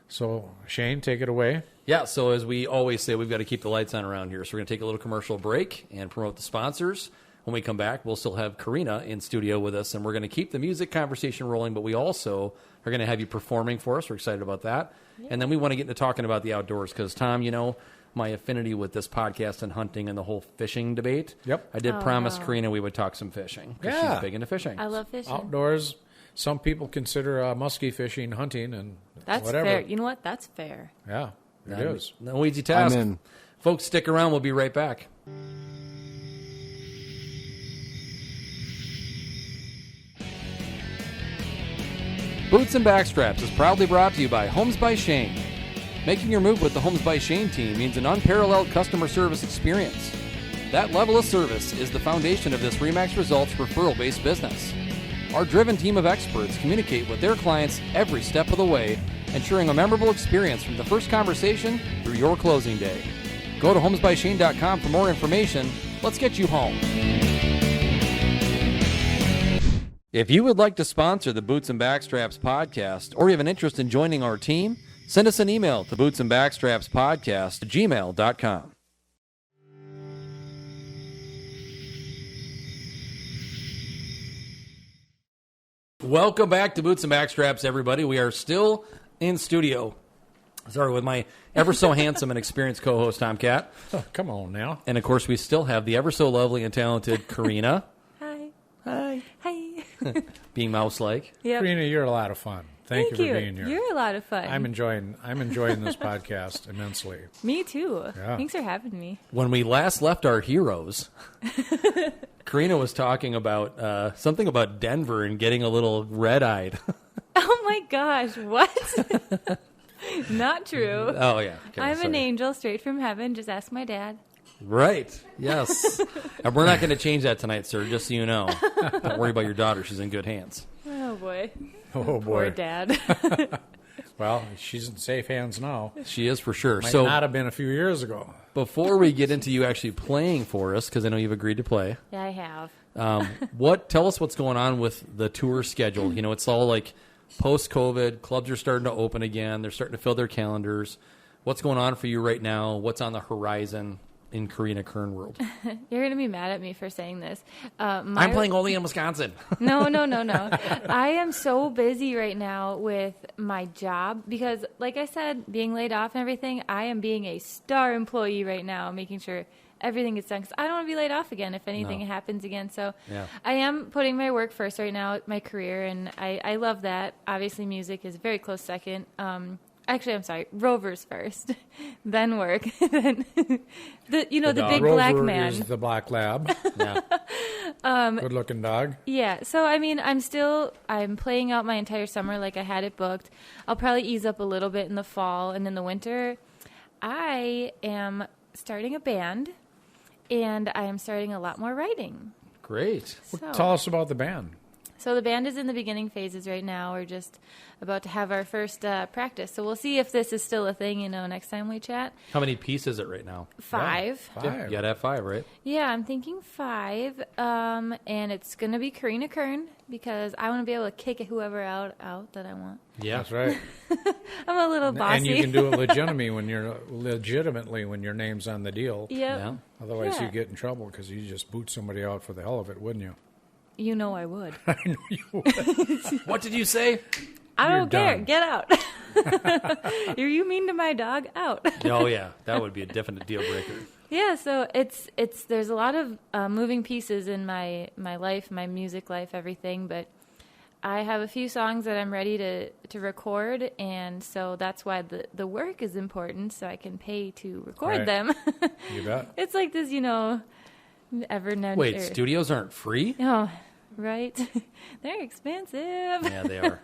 So, Shayne, take it away. Yeah, so as we always say, we've got to keep the lights on around here. So we're going to take a little commercial break and promote the sponsors. When we come back, we'll still have Karina in studio with us, and we're going to keep the music conversation rolling, but we also are going to have you performing for us. We're excited about that. Yeah. And then we want to get into talking about the outdoors because, Tom, my affinity with this podcast and hunting and the whole fishing debate. Yep. I did promise Karina we would talk some fishing because she's big into fishing. I love fishing. Outdoors, some people consider muskie fishing hunting, and That's whatever. fair. You know what? That's fair. Yeah, it is. No easy task. I'm in. Folks, stick around. We'll be right back. Boots and Backstraps is proudly brought to you by Homes by Shayne. Making your move with the Homes by Shayne team means an unparalleled customer service experience. That level of service is the foundation of this RE/MAX Results referral-based business. Our driven team of experts communicate with their clients every step of the way, ensuring a memorable experience from the first conversation through your closing day. Go to homesbyshayne.com for more information. Let's get you home. If you would like to sponsor the Boots and Backstraps podcast, or you have an interest in joining our team, send us an email to bootsandbackstrapspodcast@gmail.com. Welcome back to Boots and Backstraps, everybody. We are still in studio. Sorry, with my ever so handsome and experienced co-host, Tom Katt. Oh, come on now. And, of course, we still have the ever so lovely and talented Karina. Hi. Hi. Hi. Being mouse-like. Yep. Karina, you're a lot of fun. Thank you for being here. You're a lot of fun. I'm enjoying this podcast immensely. Me too. Yeah. Thanks for having me. When we last left our heroes, Karina was talking about something about Denver and getting a little red-eyed. Oh my gosh, what? Not true. Oh, yeah. Okay, I'm sorry. an angel straight from heaven. Just ask my dad. Right. Yes. And we're not going to change that tonight, sir, just so you know. Don't worry about your daughter. She's in good hands. Oh boy. Oh, boy. Poor dad. Well, she's in safe hands now. She is for sure. Might So not have been a few years ago. before we get into you actually playing for us, because I know you've agreed to play, Yeah, I have. tell us what's going on with the tour schedule. It's all like post-COVID, clubs are starting to open again. They're starting to fill their calendars. What's going on for you right now? What's on the horizon in Karina Kern world? You're going to be mad at me for saying this. I'm playing only in Wisconsin. No. I am so busy right now with my job because, like I said, being laid off and everything, I am being a star employee right now, making sure everything gets done because I don't want to be laid off again if anything happens again. So I am putting my work first right now, my career, and I love that. Obviously, music is a very close second. Actually, I'm sorry, Rover's first, then work, then the big Rover black man. Is the black lab. Good looking dog. Yeah. So I mean, I'm playing out my entire summer like I had it booked. I'll probably ease up a little bit in the fall, and in the winter, I am starting a band, and I am starting a lot more writing. Great. Well, tell us about the band. So the band is in the beginning phases right now. We're just about to have our first practice. So we'll see if this is still a thing, next time we chat. How many pieces is it right now? 5. Yeah, 5. You got to have 5, right? Yeah, I'm thinking 5. And it's going to be Karina Kern because I want to be able to kick whoever out that I want. Yeah. That's right. I'm a little bossy. And you can do it legitimately when your name's on the deal. Yep. Yeah. Otherwise, you get in trouble because you just boot somebody out for the hell of it, wouldn't you? You know I would. I know you would. What did you say? I don't care. done. Get out. Are you mean to my dog? Out. Oh, yeah. That would be a definite deal breaker. Yeah, so there's a lot of moving pieces in my life, my music life, everything, but I have a few songs that I'm ready to record, and so that's why the work is important, so I can pay to record them. You bet. It's like this, Wait, studios aren't free? Oh, right. They're expensive. Yeah, they are.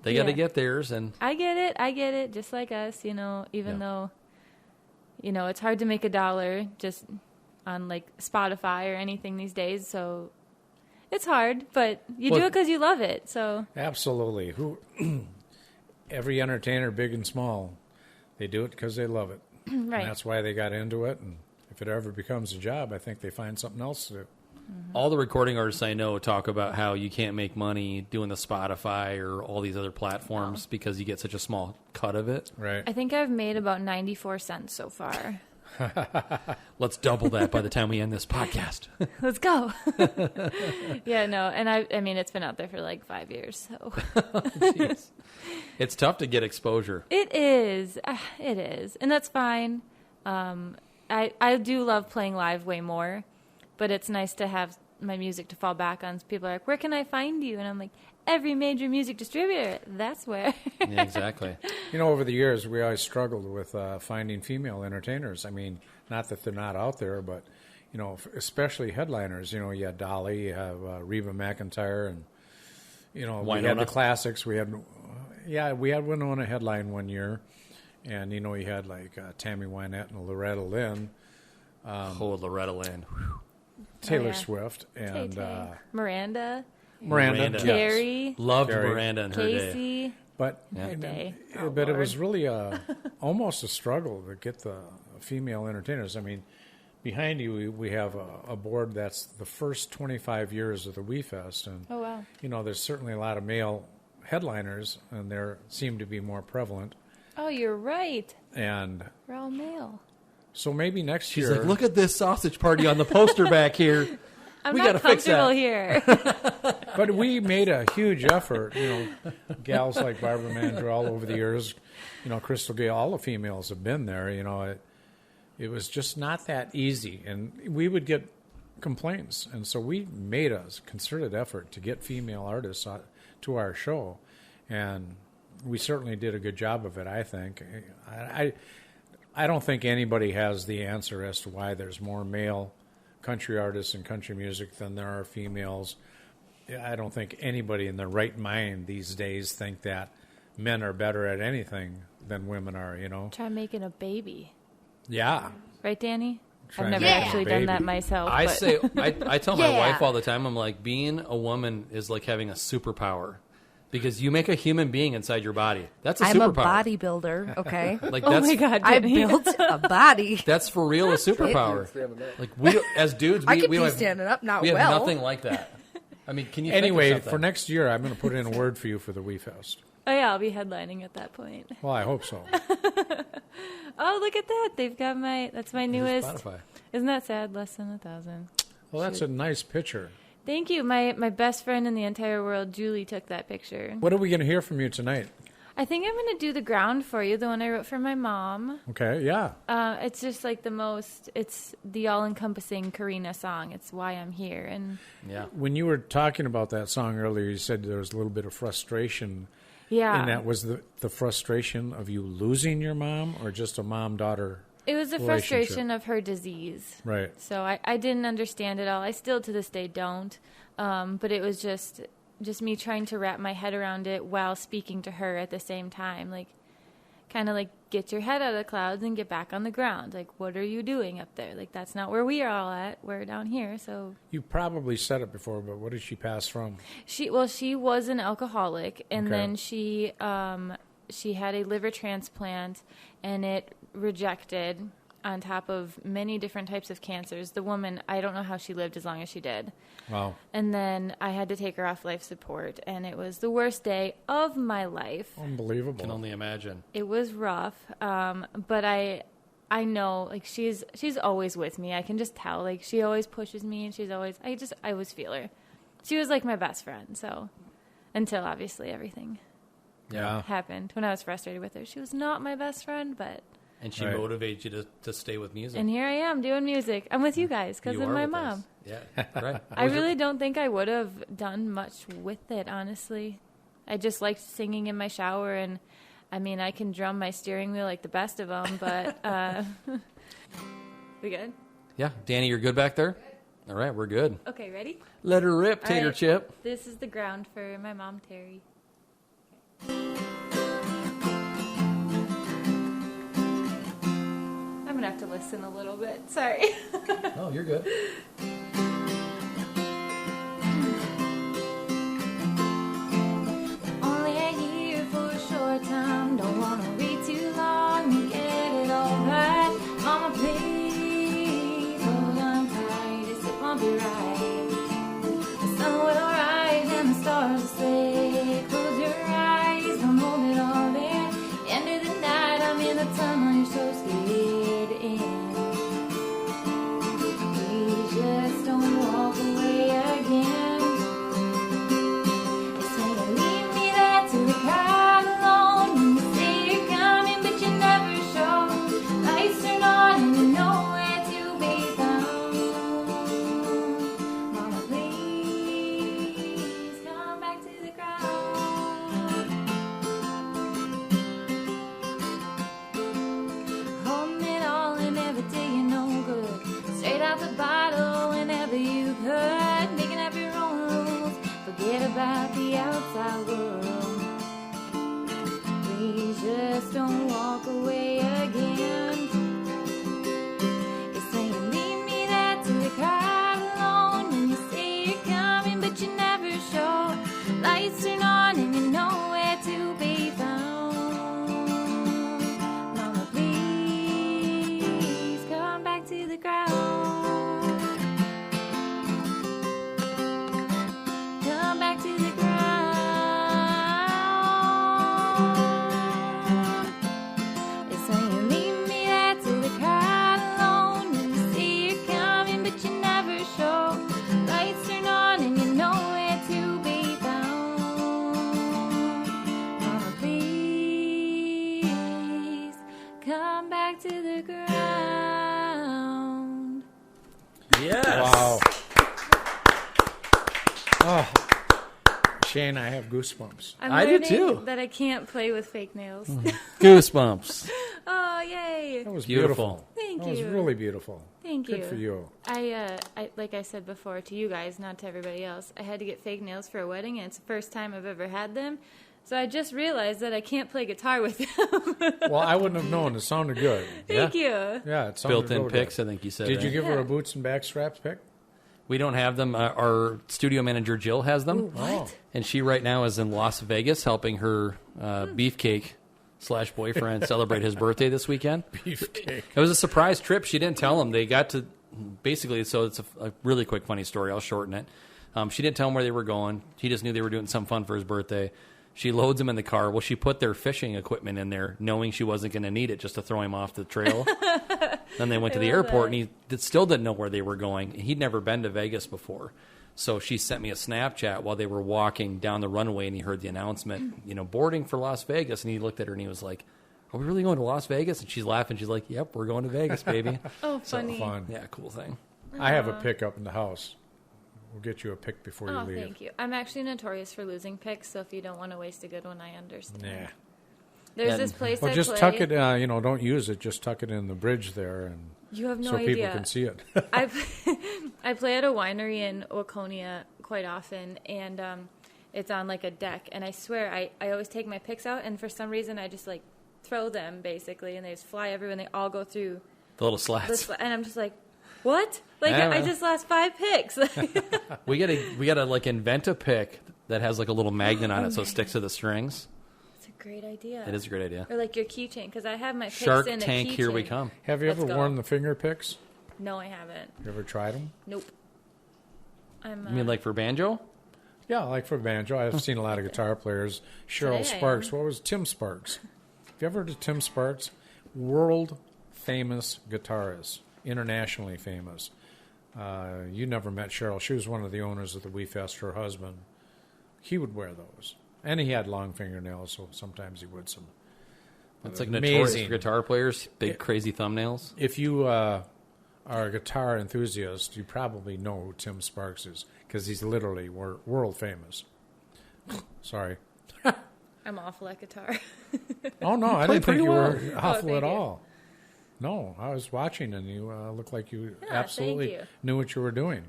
They got to get theirs, and I get it, just like us, even though, it's hard to make $1 just on like Spotify or anything these days, so it's hard, but you do it because you love it, so. Absolutely. Every entertainer, big and small, they do it because they love it. Right. And that's why they got into it, and if it ever becomes a job, I think they find something else to do. All the recording artists I know talk about how you can't make money doing the Spotify or all these other platforms because you get such a small cut of it. Right. I think I've made about 94 cents so far. Let's double that by the time we end this podcast. Let's go. Yeah, no, and I mean, it's been out there for like 5 years, so. Jeez. It's tough to get exposure. It is. And that's fine. I do love playing live way more, but it's nice to have my music to fall back on. People are like, where can I find you? And I'm like, every major music distributor, that's where. Yeah, exactly. Over the years, we always struggled with finding female entertainers. I mean, not that they're not out there, but, especially headliners. You had Dolly, you have Reba McEntire, and, we had the classics. We had Winona headline one year. And, you had like Tammy Wynette and Loretta Lynn. Loretta Lynn. Taylor Swift. And Miranda. Carrie. Yes. Loved Carrie. Miranda in her day. Casey. But, It was really almost a struggle to get the female entertainers. I mean, behind you, we have a board that's the first 25 years of the Wii Fest. And, oh, wow. There's certainly a lot of male headliners, and they seem to be more prevalent. Oh, you're right. And we're all male. So maybe next year. She's like, look at this sausage party on the poster back here. I'm we not gotta fix that here. But we made a huge effort. Gals like Barbara Mandrell over the years, Crystal Gale, all the females have been there. It was just not that easy. And we would get complaints. And so we made a concerted effort to get female artists to our show. And we certainly did a good job of it, I think. I don't think anybody has the answer as to why there's more male country artists in country music than there are females. I don't think anybody in their right mind these days think that men are better at anything than women are, Try making a baby. Yeah. Right, Danny? Try I've never actually done that myself. I tell my wife all the time, I'm like, being a woman is like having a superpower. Because you make a human being inside your body. That's a superpower. I'm a bodybuilder, okay? Like oh my God, I built a body. That's for real a superpower. Like we, as dudes, we I could we be have, standing up, not we have well. nothing like that. I mean, can you Anyway, for next year, I'm going to put in a word for you for the Wii Fest. Oh, yeah, I'll be headlining at that point. Well, I hope so. Oh, look at that. They've got that's my newest. Spotify. Isn't that sad? Less than 1,000. Well, that's a nice picture. Thank you. My best friend in the entire world, Julie, took that picture. What are we going to hear from you tonight? I think I'm going to do The Ground for You, the one I wrote for my mom. Okay, yeah. It's just like it's the all-encompassing Karina song. It's why I'm here. And yeah. When you were talking about that song earlier, you said there was a little bit of frustration. Yeah. And that was the frustration of you losing your mom or just a mom-daughter It was the frustration of her disease. Right. So I didn't understand it all. I still to this day don't. But it was just me trying to wrap my head around it while speaking to her at the same time. Like, kind of like, get your head out of the clouds and get back on the ground. Like, what are you doing up there? Like, that's not where we are all at. We're down here, so. You probably said it before, but what did she pass from? She was an alcoholic, and then she had a liver transplant, and it rejected on top of many different types of cancers. The woman, I don't know how she lived as long as she did. Wow. And then I had to take her off life support, and it was the worst day of my life. Unbelievable. Can only imagine. It was rough, but I know, like, she's always with me. I can just tell, like, she always pushes me, and I always feel her. She was like my best friend, so, until obviously everything happened. When I was frustrated with her, she was not my best friend, but... And she motivates you to stay with music. And here I am doing music. I'm with you guys because of my mom. Yeah, right. I really don't think I would have done much with it, honestly. I just liked singing in my shower, and I mean, I can drum my steering wheel like the best of them, but we good? Yeah. Danny, you're good back there? All right, we're good. Okay, ready? Let her rip, Tater Chip. This is The Ground for my mom, Terry. I'm going to have to listen a little bit. Sorry. Oh, you're good. Only here for a short time. Don't want to read too long and get it all right. Mama, please, hold on tight. It won't be right. The sun will rise and the stars will say, close your eyes, don't hold it all in. End of the night, I'm in the tunnel, you're so scared. Just don't walk away again. They say you leave me there to cry alone. And you say you're coming, but you never show. Lights turn on and you're nowhere to be found. Mama, please come back to the ground. Holding it all and every day you're no good. Straight out the bottle whenever you could. Making up your own rules. Forget about the outside world. Please just don't walk away again. You say you leave me there to cry alone. And you say you're coming but you never show. Lights turn on and you're nowhere to be found. Mama, please come back to the ground. Come back to the ground. It's when you leave me there till the crowd alone. And you see you're coming but you never show. Lights turn on and you're nowhere to be found. Mama, please come back to the ground. Yes. Wow. Oh, Shayne, I have goosebumps. I do too. That I can't play with fake nails. Goosebumps. Oh, yay. That was Beautiful. beautiful. Thank That was you. really beautiful. Thank you. Good for you. I like I said before to you guys, not to everybody else, I had to get fake nails for a wedding, and it's the first time I've ever had them. So I just realized that I can't play guitar with them. Well, I wouldn't have known. It sounded good. Thank you. Yeah, it sounded Built-in really picks, good. I think you said. Did you right? give her a boots and backstraps pick? We don't have them. Our studio manager, Jill, has them. Ooh, what? And she right now is in Las Vegas helping her beefcake / boyfriend celebrate his birthday this weekend. Beefcake. It was a surprise trip. She didn't tell him. They got to basically, so it's a really quick, funny story. I'll shorten it. She didn't tell him where they were going. He just knew they were doing something fun for his birthday. She loads him in the car. Well, she put their fishing equipment in there, knowing she wasn't going to need it, just to throw him off the trail. Then they went to the airport, and he still didn't know where they were going. He'd never been to Vegas before. So she sent me a Snapchat while they were walking down the runway, and he heard the announcement, boarding for Las Vegas. And he looked at her, and he was like, are we really going to Las Vegas? And she's laughing. She's like, yep, we're going to Vegas, baby. Oh, funny. So fun. Yeah, cool thing. I have a pick up in the house. We'll get you a pick before you leave. Oh, thank you. I'm actually notorious for losing picks, so if you don't want to waste a good one, I understand. Nah. There's this place well, I just play. tuck it, don't use it. Just tuck it in the bridge there, and you have no so idea. people can see it. I play at a winery in Waconia quite often, and it's on like a deck. And I swear, I always take my picks out, and for some reason, I just like throw them basically, and they just fly everywhere, and they all go through the little slats. And I'm just like, what? Like I just lost 5 picks. we gotta like invent a pick that has like a little magnet on it, so it sticks to the strings. It's a great idea. It is a great idea. Or like your keychain, because I have my picks Shark in the Tank, keychain. here we come. Have you ever worn the finger picks? No, I haven't. You ever tried them? Nope. You mean like for banjo? Yeah, like for banjo. I've seen a lot of guitar players. Cheryl Sparks. What was Tim Sparks? Have you ever heard of Tim Sparks? World famous guitarist. Internationally famous. You never met Cheryl. She was one of the owners of the Wee Fest. Her husband. He would wear those. And he had long fingernails, so sometimes he would some. It's like notorious for guitar players, big crazy thumbnails. If you are a guitar enthusiast, you probably know who Tim Sparks is, because he's literally world famous. Sorry. I'm awful at guitar. Oh, no, I didn't think you were awful at you. all. No, I was watching, and you looked like you absolutely knew what you were doing.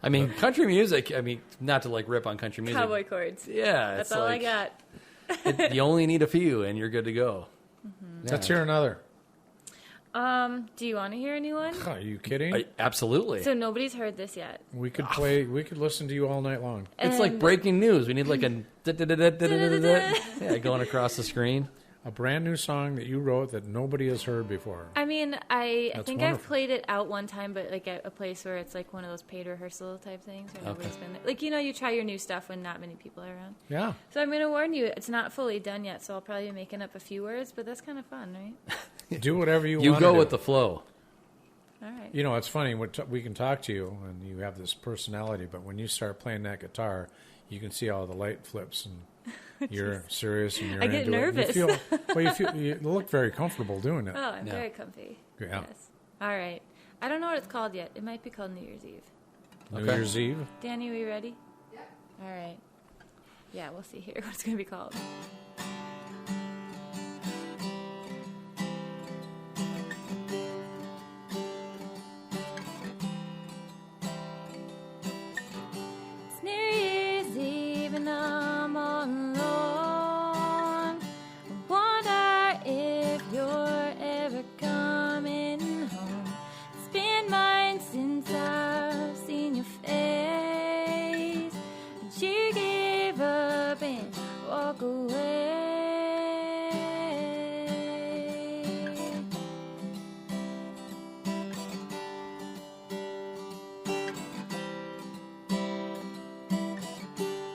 I mean, country music, not to like rip on country music. Cowboy chords. Yeah. That's all I got. You only need a few, and you're good to go. Mm-hmm. Yeah. Let's hear another. Do you want to hear a new one? Are you kidding? Absolutely. So nobody's heard this yet. We could play. We could listen to you all night long. It's like breaking news. We need like a going across the screen. A brand new song that you wrote that nobody has heard before. I mean, I think wonderful. I've played it out one time, but like at a place where it's like one of those paid rehearsal type things where nobody's been there. Like, you try your new stuff when not many people are around. Yeah. So I'm going to warn you, it's not fully done yet, so I'll probably be making up a few words, but that's kind of fun, right? Do whatever you want. You go with the flow. All right. It's funny. We can talk to you, and you have this personality, but when you start playing that guitar, you can see all the light flips, and you're serious, and you're I get nervous. You look very comfortable doing it. Oh, I'm very comfy. Yeah. Yes. All right. I don't know what it's called yet. It might be called New Year's Eve. New Year's Eve? Danny, are you ready? Yeah. All right. Yeah, we'll see here what it's going to be called. It's New Year's Eve and I'm all alone. I wonder if you're ever coming home. It's been months since I've seen your face. And you give up and walk away.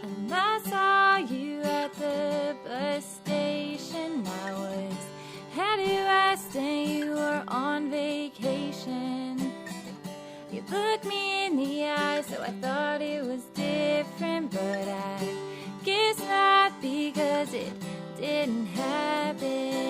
And I saw you at the bus station. I was headed west and you were on vacation. You looked me in the eye, so I thought it was different, but I guess not, because it didn't happen.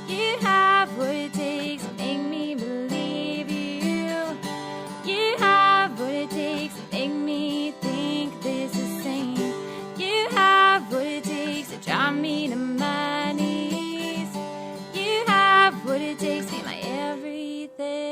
You have what it takes to make me believe you. You have what it takes to make me think this is sane. You have what it takes to drive me to my knees. You have what it takes to be my everything.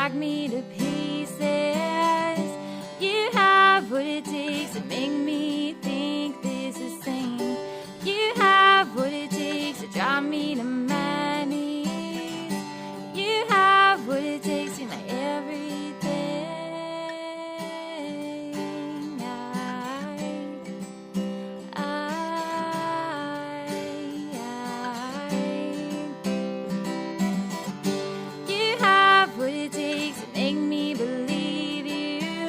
knock me to pieces. You have what it takes to make me think this is sane. You have what it takes to drive me to my knees. You have what it takes to my everything. You have what it takes to make me believe you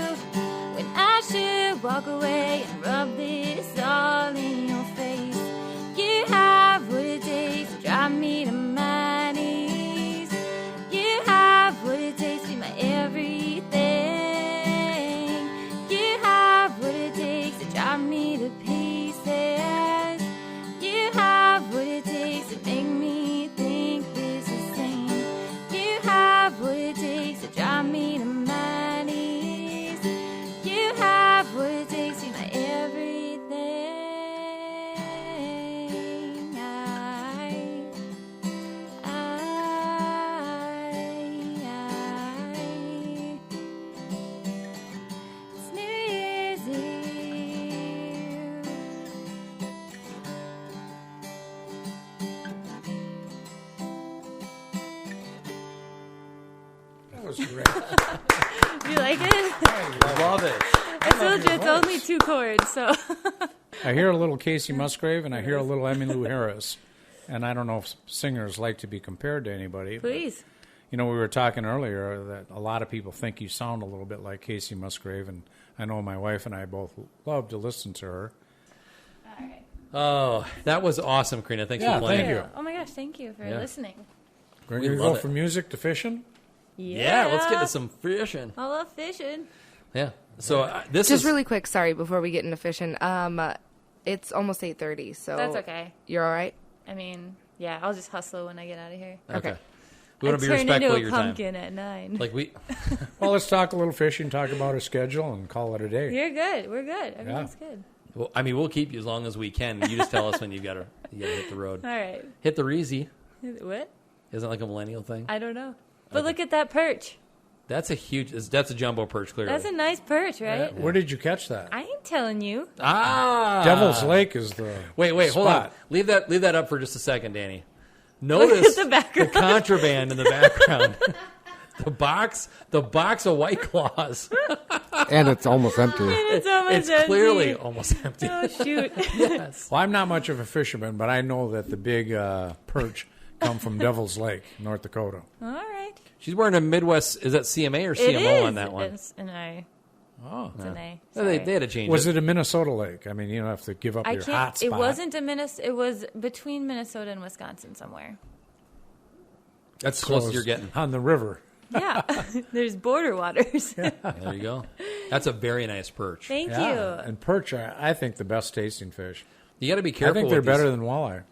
when I should walk away and rub this all in your face. You have what it takes to drive me to my knees. You have what it takes to be my everything. You have what it takes to drive me to pieces. You have what it takes to make me think this is sane. You have what it takes to drive me to my knees. You have what it takes to be my everything. It's New Year's Eve. That was great. You like it? Love it. I told you it's only 2 chords, so. I hear a little Casey Musgrave and I hear a little Emmylou Harris. And I don't know if singers like to be compared to anybody. Please. You know, we were talking earlier that a lot of people think you sound a little bit like Casey Musgrave, and I know my wife and I both love to listen to her. All right. Oh, that was awesome, Karina. Thanks for playing. Thank you. Oh my gosh, thank you for listening. We're We going to love go it. from music to fishing? Yeah, let's get to some fishing. I love fishing. Yeah. So this Just is really quick, sorry, before we get into fishing. It's almost 8:30, so That's okay. You're all right? I mean, yeah, I'll just hustle when I get out of here. okay. We want to be turn respectful into of a your pumpkin time. at 9. Like we, Well, let's talk a little fishing, talk about our schedule, and call it a day. You're good. We're good. Everything's good. well, I mean, we'll keep you as long as we can. You just tell us when you gotta hit the road. All right. Hit the Reezy. What? Isn't it like a millennial thing? I don't know. But look at that perch. That's a huge. That's a jumbo perch, clearly. That's a nice perch, right? Where did you catch that? I ain't telling you. Devil's Lake is the Wait, hold on. spot. Leave that up for just a second, Danny. Notice the background. contraband in the background. the box of White Claws. And it's almost empty. It's almost It's empty. clearly almost empty. Oh, shoot. Yes. Well, I'm not much of a fisherman, but I know that the big perch come from Devil's Lake, North Dakota. All right. She's wearing a Midwest. Is that CMA or It CMO is. on that one? It's an A. Oh. It's an A. No, they Sorry. had to change Was it. it a Minnesota lake? I mean, you don't have to give up I your can't. hot spot. It wasn't a Minnesota. It was between Minnesota and Wisconsin somewhere. That's So close as it's you're getting. on the river. Yeah. There's border waters. There you go. That's a very nice perch. Thank Yeah. you. And perch are, I think, the best tasting fish. You got to be I careful. think they're with these. better than walleye.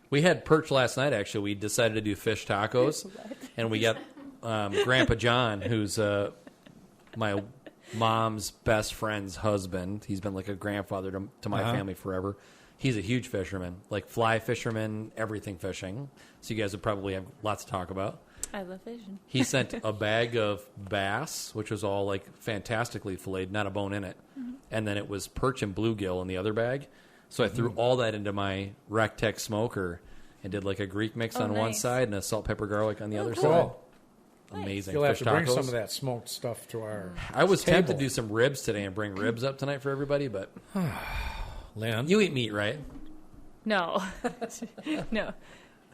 We had perch last night. Actually, we decided to do fish tacos, and we got Grandpa John, who's my mom's best friend's husband. He's been like a grandfather to my family forever. He's a huge fisherman, like fly fisherman, everything fishing. So you guys would probably have lots to talk about. I love fishing. He sent a bag of bass, which was all like fantastically filleted, not a bone in it. And then it was perch and bluegill in the other bag. So I threw all that into my Rectex smoker and did like a Greek mix on one nice. side and a salt, pepper, garlic on the other Cool. side. Amazing. You'll have Fish to bring tacos. some of that smoked stuff to our I was tempted table. to do some ribs today and bring ribs up tonight for everybody, but Lynn. you eat meat, right? No. No.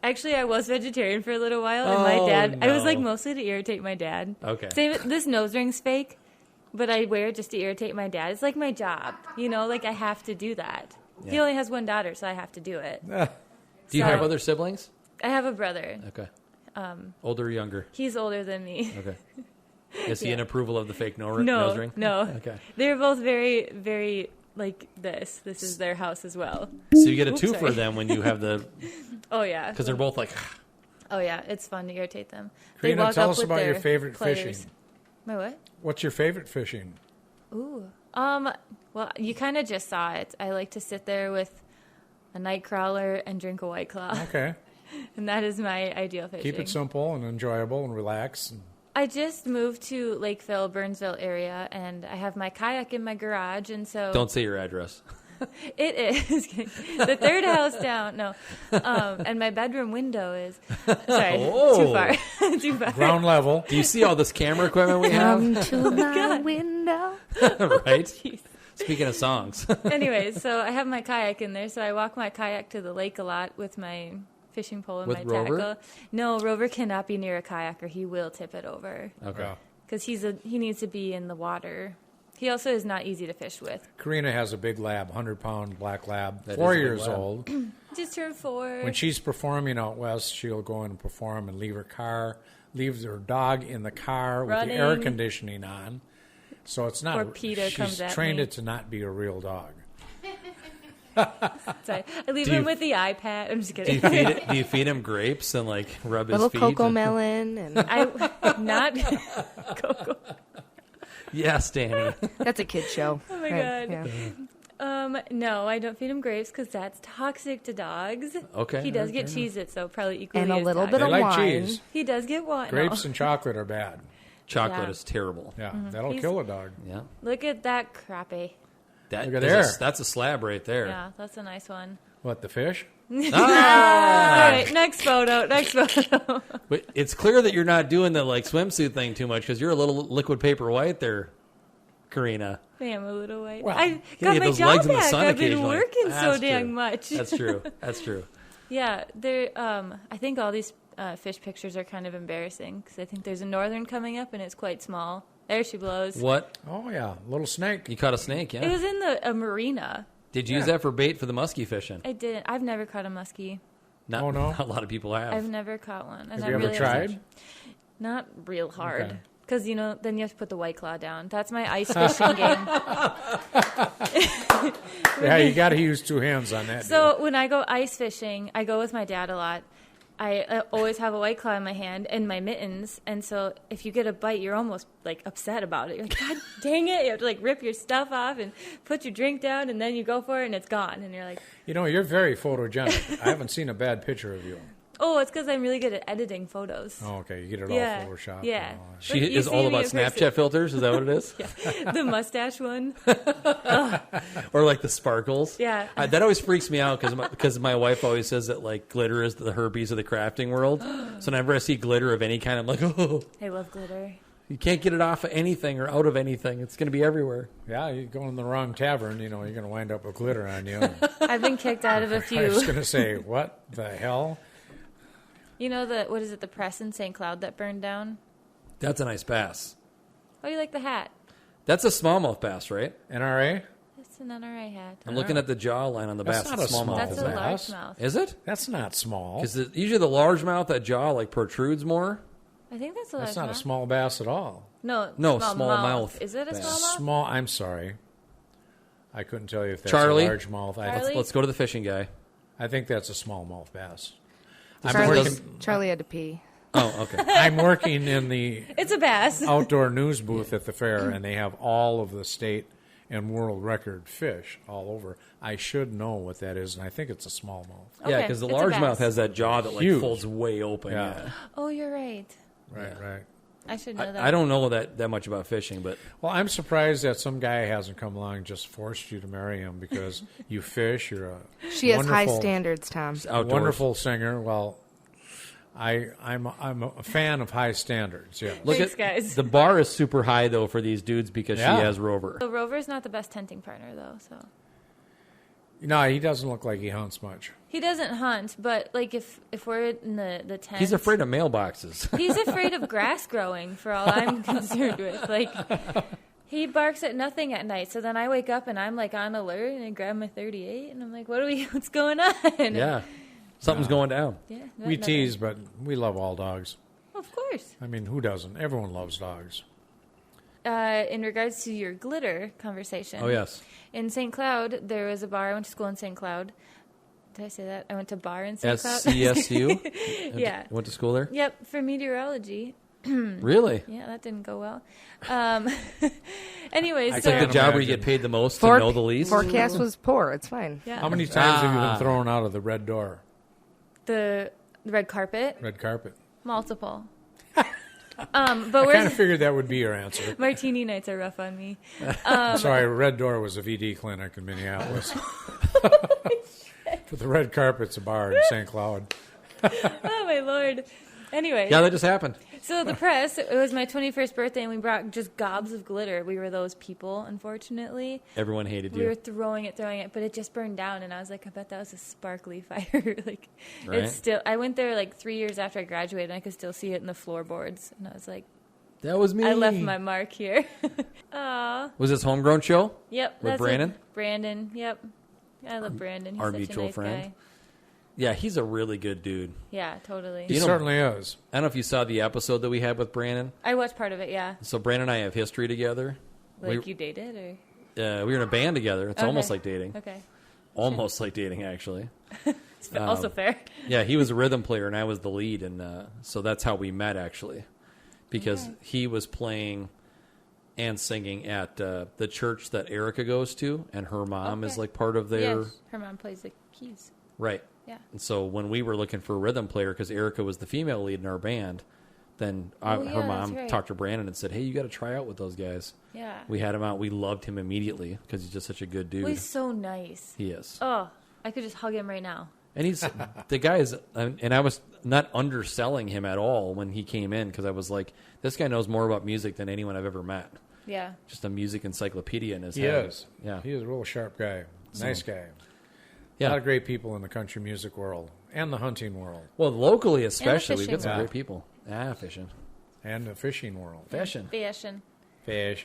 Actually, I was vegetarian for a little while, and my Oh, dad. I was like no. mostly to irritate my dad. Okay. Same. This nose ring's fake, but I wear it just to irritate my dad. It's like my job, you know. Like I have to do that. He Yeah. only has one daughter, so I have to do it. Do you So- have other siblings? I have a brother. Okay. Older or younger? He's older than me. Okay. Is he in approval of the fake nose ring? No. Okay. They're both very, very like this. This is their house as well. So you get a Oops, two for sorry. them when you have the, Oh yeah. because they're both like, Oh yeah, it's fun to irritate them. Karina, walk tell up us with about your their favorite players. fishing. My what? What's your favorite fishing? Ooh. Well, you kind of just saw it. I like to sit there with a night crawler and drink a White Claw, Okay. and that is my ideal fishing. Keep it simple and enjoyable and relax. And I just moved to Lakeville, Burnsville area, and I have my kayak in my garage, and so... Don't say your address. It is. The third house down. No. And my bedroom window is... Sorry, too far. Too far. Ground level. Do you see all this camera equipment we have? Come to my window. Right? Jeez. Speaking of songs. Anyways, so I have my kayak in there, so I walk my kayak to the lake a lot with my fishing pole and With my Rover? tackle. No, Rover cannot be near a kayak or he will tip it over. Okay. Because he needs to be in the water. He also is not easy to fish with. Karina has a big lab, 100-pound black lab, That 4 is a big years lab. old. Just turned 4. When she's performing out west, she'll go in and perform and leave her dog in the car with the air Running. conditioning on. So it's not. Or PETA she's comes at trained me. it to not be a real dog. Sorry. I leave him with the iPad. I'm just Do kidding. you feed him grapes and like rub his Little feet? cocoa melon. And Not Coco. Yes, Danny. that's a kid show. Oh my Right, God. yeah. No, I don't feed him grapes because that's toxic to dogs. Okay. He does get Cheez-Its, though, probably equally And a as little bit They of like wine. cheese. He does get wine. Grapes No. and chocolate are bad. Chocolate Yeah. is terrible. Yeah, that'll He's- kill a dog. Yeah. Look at that crappie. That Look at is there. that's a slab right there. Yeah, that's a nice one. What, the fish? All right, next photo. But it's clear that you're not doing the like swimsuit thing too much because you're a little liquid paper white there, Karina. I am a little white. Well, I you got get my those job legs in the back. sun I've been occasionally. working so That's dang true. much. That's true. That's true. Yeah, there. I think all these fish pictures are kind of embarrassing because I think there's a northern coming up and it's quite small. There she blows. What? Oh, yeah, little snake. You caught a snake, It yeah? was in a marina. Did you use that for bait for the muskie fishing? I didn't. I've never caught a muskie. Not, Oh, no? not a lot of people have. I've never caught one. And Have I you ever really tried? Not real hard. Okay. Because, then you have to put the White Claw down. That's my ice fishing game. Yeah, you got to use 2 hands on that. So when I go ice fishing, I go with my dad a lot. I always have a White Claw in my hand and my mittens. And so if you get a bite, you're almost, upset about it. You're like, God dang it. You have to, rip your stuff off and put your drink down, and then you go for it, and it's gone. And you're like, You're very photogenic. I haven't seen a bad picture of you. oh, it's because I'm really good at editing photos. Oh, okay, you get it Yeah. all photoshopped. Yeah. and all that. She Like, you is see all me about in person. Snapchat filters. Is that what it is? Yeah. The mustache one. Or like the sparkles? Yeah. That always freaks me out because my wife always says that glitter is the herpes of the crafting world. So whenever I see glitter of any kind, I'm like, oh, I love glitter. you can't get it off of anything or out of anything. It's going to be everywhere. Yeah, you go in the wrong tavern, you're going to wind up with glitter on you. I've been kicked out of a I was few. going to say, what the hell? What is it, the press in St. Cloud that burned down? That's a nice bass. Oh, you like the hat? That's a smallmouth bass, right? NRA? It's an NRA hat. I'm looking at the jaw line on the That's bass. not It's a small That's a bass. largemouth. Is it? That's not small. Because usually the largemouth, that jaw protrudes more. I think that's a largemouth. That's not a small bass at all. No, No, small small mouth. Is it a bass. small mouth? Small, I'm sorry. I couldn't tell you if that's Charlie? a largemouth. Charlie? Let's go to the fishing guy. I think that's a smallmouth bass. Charlie had to pee. Oh, okay. I'm working in the It's a bass. outdoor news booth at the fair, and they have all of the state and world record fish all over. I should know what that is, and I think it's a smallmouth. Yeah, Okay, because the it's a largemouth bass. has that jaw that Huge. folds way open. Yeah. Yeah. Oh, you're right. Right. I should know that. I don't know that much about fishing, but Well, I'm surprised that some guy hasn't come along and just forced you to marry him because you fish. You're a She has high wonderful- standards, Tom. outdoors. wonderful singer. Well, I'm a fan of high standards. Yeah. Look Thanks, at guys. the bar is super high though for these dudes because Yeah. she has Rover. So Rover's not the best tenting partner, though. So No, he doesn't look like he hunts much. he doesn't hunt, but if we're in the tent, He's afraid of mailboxes. He's afraid of grass growing. For all I'm concerned with, he barks at nothing at night. So then I wake up and I'm on alert and I grab my 38 and I'm like, what's going on? Yeah, something's going down. Yeah. We nothing. tease, but we love all dogs. Of course. I mean, who doesn't? Everyone loves dogs. In regards to your glitter conversation. Oh yes, In St. Cloud, there was a bar. I went to school in St. Cloud. Did I say that? I went to bar in St. Cloud. SCSU. Yeah. Went to school there. Yep, for meteorology. Really? Yeah, that didn't go well. Anyways, It's like the Can't job where you imagine. get paid the most to know the least. Forecast was poor. It's fine. yeah. How many times have you been thrown out of the red door, The red carpet? red carpet? Multiple. But I kind of figured that would be your answer. Martini nights are rough on me. Sorry, Red Door was a VD clinic in Minneapolis. But the Red Carpet's a bar in St. Cloud. Oh, my Lord. Anyway. Yeah, that just happened. So the press, it was my 21st birthday, and we brought just gobs of glitter. We were those people, unfortunately. Everyone hated you. We were throwing it, but it just burned down, and I was like, I bet that was a sparkly fire. Like, right? It's still. I went there like 3 years after I graduated, and I could still see it in the floorboards, and I was like, that was me. I left my mark here. Aw. Was this homegrown show? Yep. With Brandon? Brandon, yep. I love Brandon. He's our such mutual a nice friend. guy. Yeah, he's a really good dude. Yeah, totally. He certainly is. I don't know if you saw the episode that we had with Brandon. I watched part of it, yeah. So Brandon and I have history together. Like you dated, or? We were in a band together. It's Okay. almost like dating. Okay. Almost like dating, actually. It's also fair. Yeah, he was a rhythm player and I was the lead, and so that's how we met, actually, because he was playing and singing at the church that Erica goes to, and her mom is like part of their. Yes, her mom plays the keys. Right. Yeah. And so when we were looking for a rhythm player, because Erica was the female lead in our band, then her mom talked to Brandon and said, "Hey, you got to try out with those guys." Yeah. We had him out. We loved him immediately because he's just such a good dude. Well, he's so nice. He is. Oh, I could just hug him right now. And he's the guy is, and I was not underselling him at all when he came in, because I was like, this guy knows more about music than anyone I've ever met. Yeah. Just a music encyclopedia in his He head. is. Yeah. He is a real sharp guy. Nice guy. Yeah. A lot of great people in the country music world and the hunting world. Well, locally especially, we've got some fishing great people. Fishing. And the fishing world. Fishing. Fishing.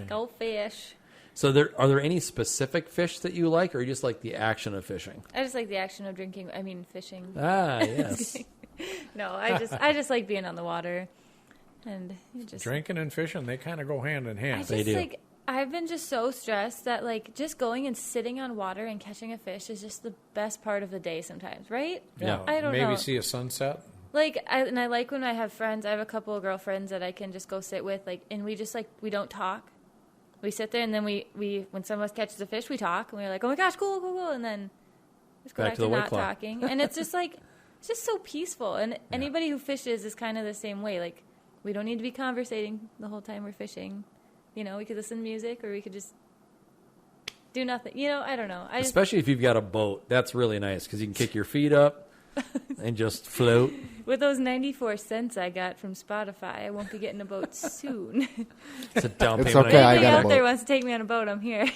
Go fish. So are there any specific fish that you like, or you just like the action of fishing? I just like the action of fishing. Yes. No, I just like being on the water. And just Drinking and fishing, they kind of go hand in hand. They do. like I've been just so stressed that like just going and sitting on water and catching a fish is just the best part of the day sometimes, right? Yeah. I don't Maybe know. see a sunset. Like I like when I have friends. I have a couple of girlfriends that I can just go sit with, like, and we just like we don't talk. We sit there and then we when someone else catches a fish, we talk and we're like, oh my gosh, cool, and then just go back to not talking. And it's just like it's just so peaceful. And anybody who fishes is kind of the same way. Like we don't need to be conversating the whole time we're fishing. You know, we could listen to music or we could just do nothing. You know, I don't know. Especially if you've got a boat. That's really nice because you can kick your feet up and just float. With those 94 cents I got from Spotify, I won't be getting a boat soon. It's a down It's payment. okay, I Anybody got a out boat. there wants to take me on a boat, I'm here.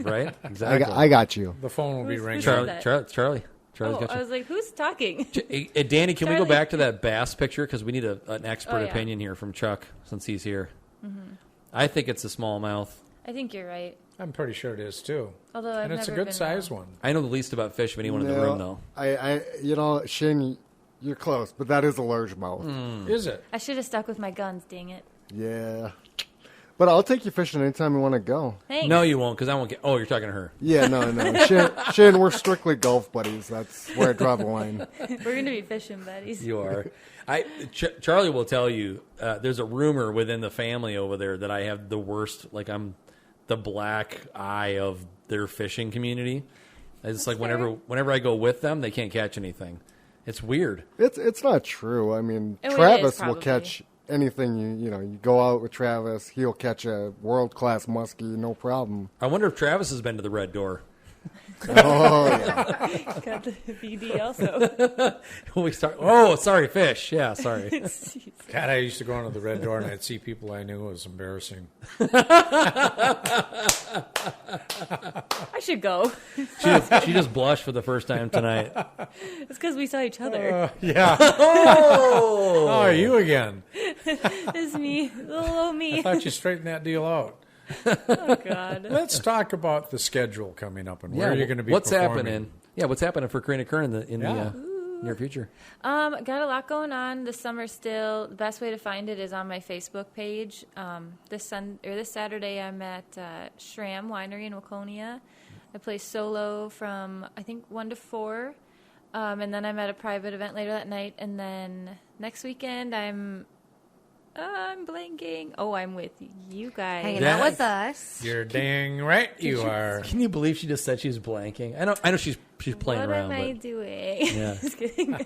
Right? Exactly. I got you. The phone will be Who's- ringing. who's- Charlie's Oh, got you. I was like, who's talking? Danny, can we go Charlie. back to that bass picture? Because we need an expert Oh, yeah. opinion here from Chuck since he's here. Mm-hmm. I think it's a smallmouth. I think you're right. I'm pretty sure it is too. Although I've And it's a never good been size wrong. one. I know the least about fish of anyone in the room, though. Shayne, you're close, but that is a largemouth. Is it? I should have stuck with my guns, dang it. Yeah. But I'll take you fishing anytime you want to go. Thanks. No, you won't, because I won't get. Oh, you're talking to her. Yeah, no. Shayne, we're strictly golf buddies. That's where I draw the line. We're going to be fishing buddies. You are. Charlie will tell you. There's a rumor within the family over there that I have the worst. Like I'm the black eye of their fishing community. It's like whenever I go with them, they can't catch anything. It's weird. It's not true. I mean, Oh, it is, Travis will probably. catch anything. You go out with Travis, he'll catch a world-class muskie, no problem. I wonder if Travis has been to the Red Door. Oh, yeah. Got the VD also. We start. Oh, sorry, fish. Yeah, sorry. God, I used to go into the Red Door and I'd see people I knew. It was embarrassing. I should go. She just blushed for the first time tonight. It's because we saw each other. Yeah. Oh, Oh, you again. It's me. Little old I me. thought you straightened that deal out. Oh, God. Let's talk about the schedule coming up and where you're going to be What's performing. happening? Yeah, what's happening for Karina Kern in the near future? Got a lot going on this summer still. The best way to find it is on my Facebook page. This Saturday I'm at Schramm Winery in Waconia. I play solo from, I think, 1 to 4. And then I'm at a private event later that night. And then next weekend I'm I'm blanking. Oh, I'm with you guys. Hanging out with us. You're dang right you are. Can you believe she just said she's blanking? I know she's playing what around. What am I doing? Yeah. Just kidding.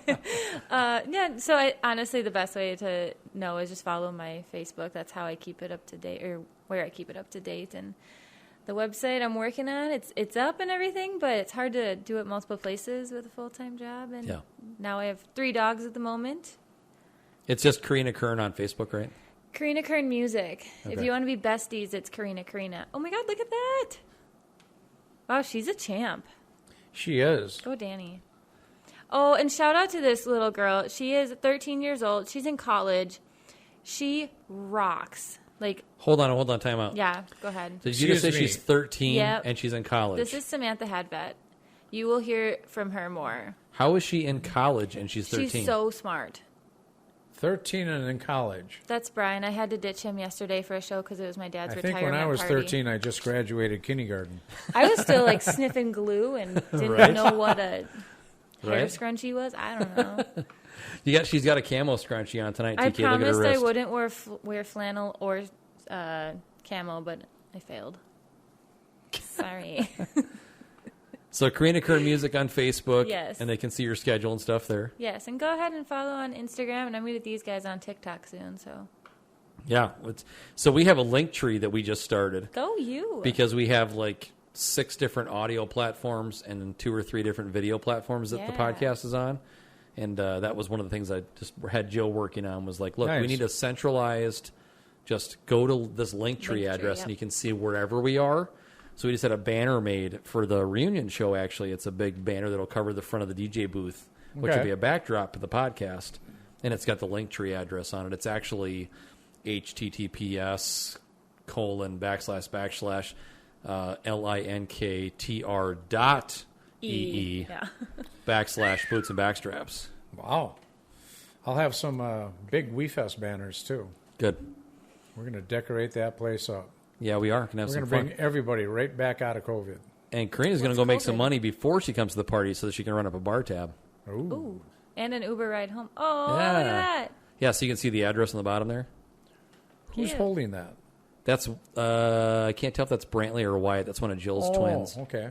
So honestly, the best way to know is just follow my Facebook. That's how I keep it up to date, or where I keep it up to date. And the website I'm working on, it's up and everything, but it's hard to do it multiple places with a full-time job. And now I have 3 dogs at the moment. It's just Karina Kern on Facebook, right? Karina Kern Music. Okay. If you want to be besties, it's Karina. Oh my God, look at that! Wow, she's a champ. She is. Go, Danny. Oh, and shout out to this little girl. She is 13 years old. She's in college. She rocks. Like, hold on, time out. Yeah, go ahead. Did you just say she's 13 Yep. and she's in college? This is Samantha Hadvet. You will hear from her more. How is she in college and she's 13? She's so smart. 13 and in college. That's Brian. I had to ditch him yesterday for a show because it was my dad's retirement I think when I was party. 13, I just graduated kindergarten. I was still like sniffing glue and didn't know what a hair scrunchie was. I don't know. She's got a camo scrunchie on tonight. I TK, look at her promised wrist. I wouldn't wear flannel or camo, but I failed. Sorry. So Karina Kern Music on Facebook. Yes. And they can see your schedule and stuff there. Yes, and go ahead and follow on Instagram, and I'm with these guys on TikTok soon. So. Yeah. So we have a link tree that we just started. Go you. Because we have like 6 different audio platforms and 2 or 3 different video platforms that the podcast is on. And that was one of the things I just had Joe working on was like, look, we need a centralized, just go to this link tree address and you can see wherever we are. So we just had a banner made for the reunion show, actually. It's a big banner that will cover the front of the DJ booth, which will be a backdrop of the podcast. And it's got the link tree address on it. It's actually https:// linktr.ee / boots and backstraps. Wow. I'll have some big WeFest banners, too. Good. We're going to decorate that place up. Yeah, we are. We're going to bring everybody right back out of COVID. And Karina's going to go make some money before she comes to the party so that she can run up a bar tab. Ooh. And an Uber ride home. Oh, look at that. Yeah, so you can see the address on the bottom there. Who's holding that? That's, I can't tell if that's Brantley or Wyatt. That's one of Jill's twins. Okay.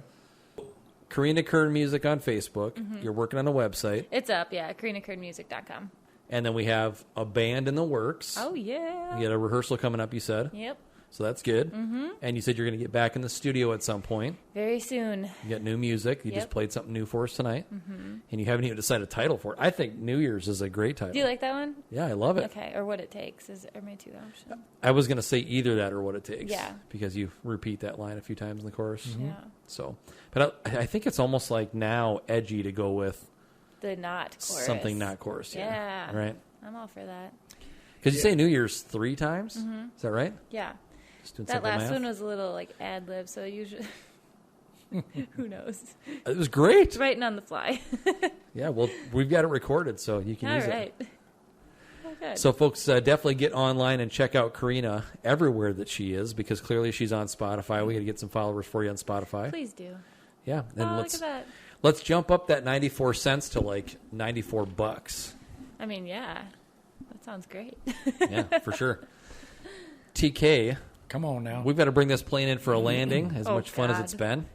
Karina Kern Music on Facebook. Mm-hmm. You're working on a website. It's up, yeah. KarinaKernMusic.com. And then we have a band in the works. Oh, yeah. You got a rehearsal coming up, you said. Yep. So that's good. Mm-hmm. And you said you're going to get back in the studio at some point. Very soon. You got new music. You just played something new for us tonight. Mm-hmm. And you haven't even decided a title for it. I think New Year's is a great title. Do you like that one? Yeah, I love it. Okay, or What It Takes are my 2 options. I was going to say either that or What It Takes. Yeah. Because you repeat that line a few times in the chorus. Mm-hmm. Yeah. So, but I think it's almost like now edgy to go with the not chorus. Something not chorus. Yeah. Right? I'm all for that. Because you say New Year's 3 times? Mm-hmm. Is that right? Yeah. That last one was a little like ad lib, so usually, who knows? It was great. Writing on the fly. Yeah, well, we've got it recorded, so you can use it. All right. Okay. So, folks, definitely get online and check out Karina everywhere that she is, because clearly she's on Spotify. We got to get some followers for you on Spotify. Please do. Yeah, and look at that. Let's jump up that 94 cents to like $94. I mean, yeah, that sounds great. Yeah, for sure. TK. Come on now. We've got to bring this plane in for a landing, as much fun as it's been.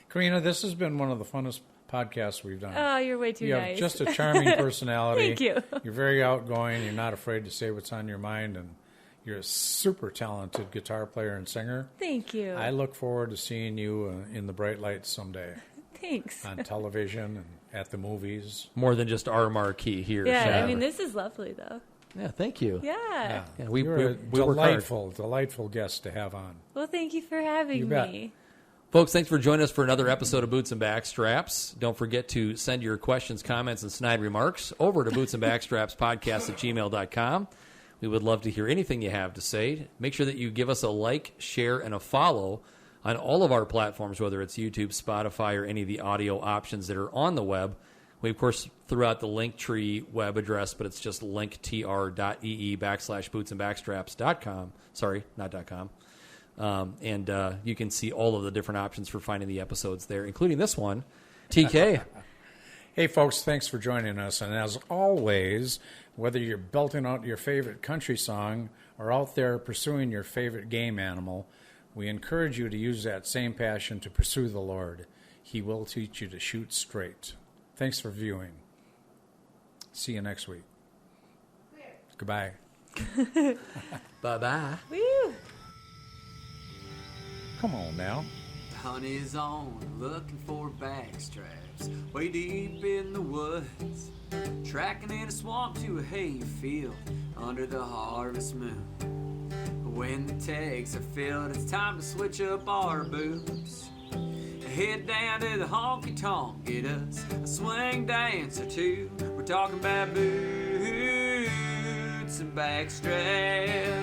Karina, this has been one of the funnest podcasts we've done. Oh, you're way too nice. You have just a charming personality. Thank you. You're very outgoing. You're not afraid to say what's on your mind, and you're a super talented guitar player and singer. Thank you. I look forward to seeing you in the bright lights someday. Thanks. On television and at the movies. More than just our marquee here. Yeah, I mean, this is lovely, though. Yeah, thank you. Yeah. You're a delightful guest to have on. Well, thank you for having me. Folks, thanks for joining us for another episode of Boots and Backstraps. Don't forget to send your questions, comments, and snide remarks over to bootsandbackstrapspodcast@gmail.com. We would love to hear anything you have to say. Make sure that you give us a like, share, and a follow on all of our platforms, whether it's YouTube, Spotify, or any of the audio options that are on the web. We, of course, threw out the Linktree web address, but it's just linktr.ee /bootsandbackstraps.com. Sorry, not .com. And you can see all of the different options for finding the episodes there, including this one. TK. Hey, folks, thanks for joining us. And as always, whether you're belting out your favorite country song or out there pursuing your favorite game animal, we encourage you to use that same passion to pursue the Lord. He will teach you to shoot straight. Thanks for viewing. See you next week. Goodbye. Bye-bye. Woo! Come on now. The hunt is on, looking for backstraps, way deep in the woods, tracking in a swamp to a hay field under the harvest moon. When the tags are filled, it's time to switch up our boots. Head down to the honky-tonk, get us a swing dance or two. We're talking about boots and backstraps.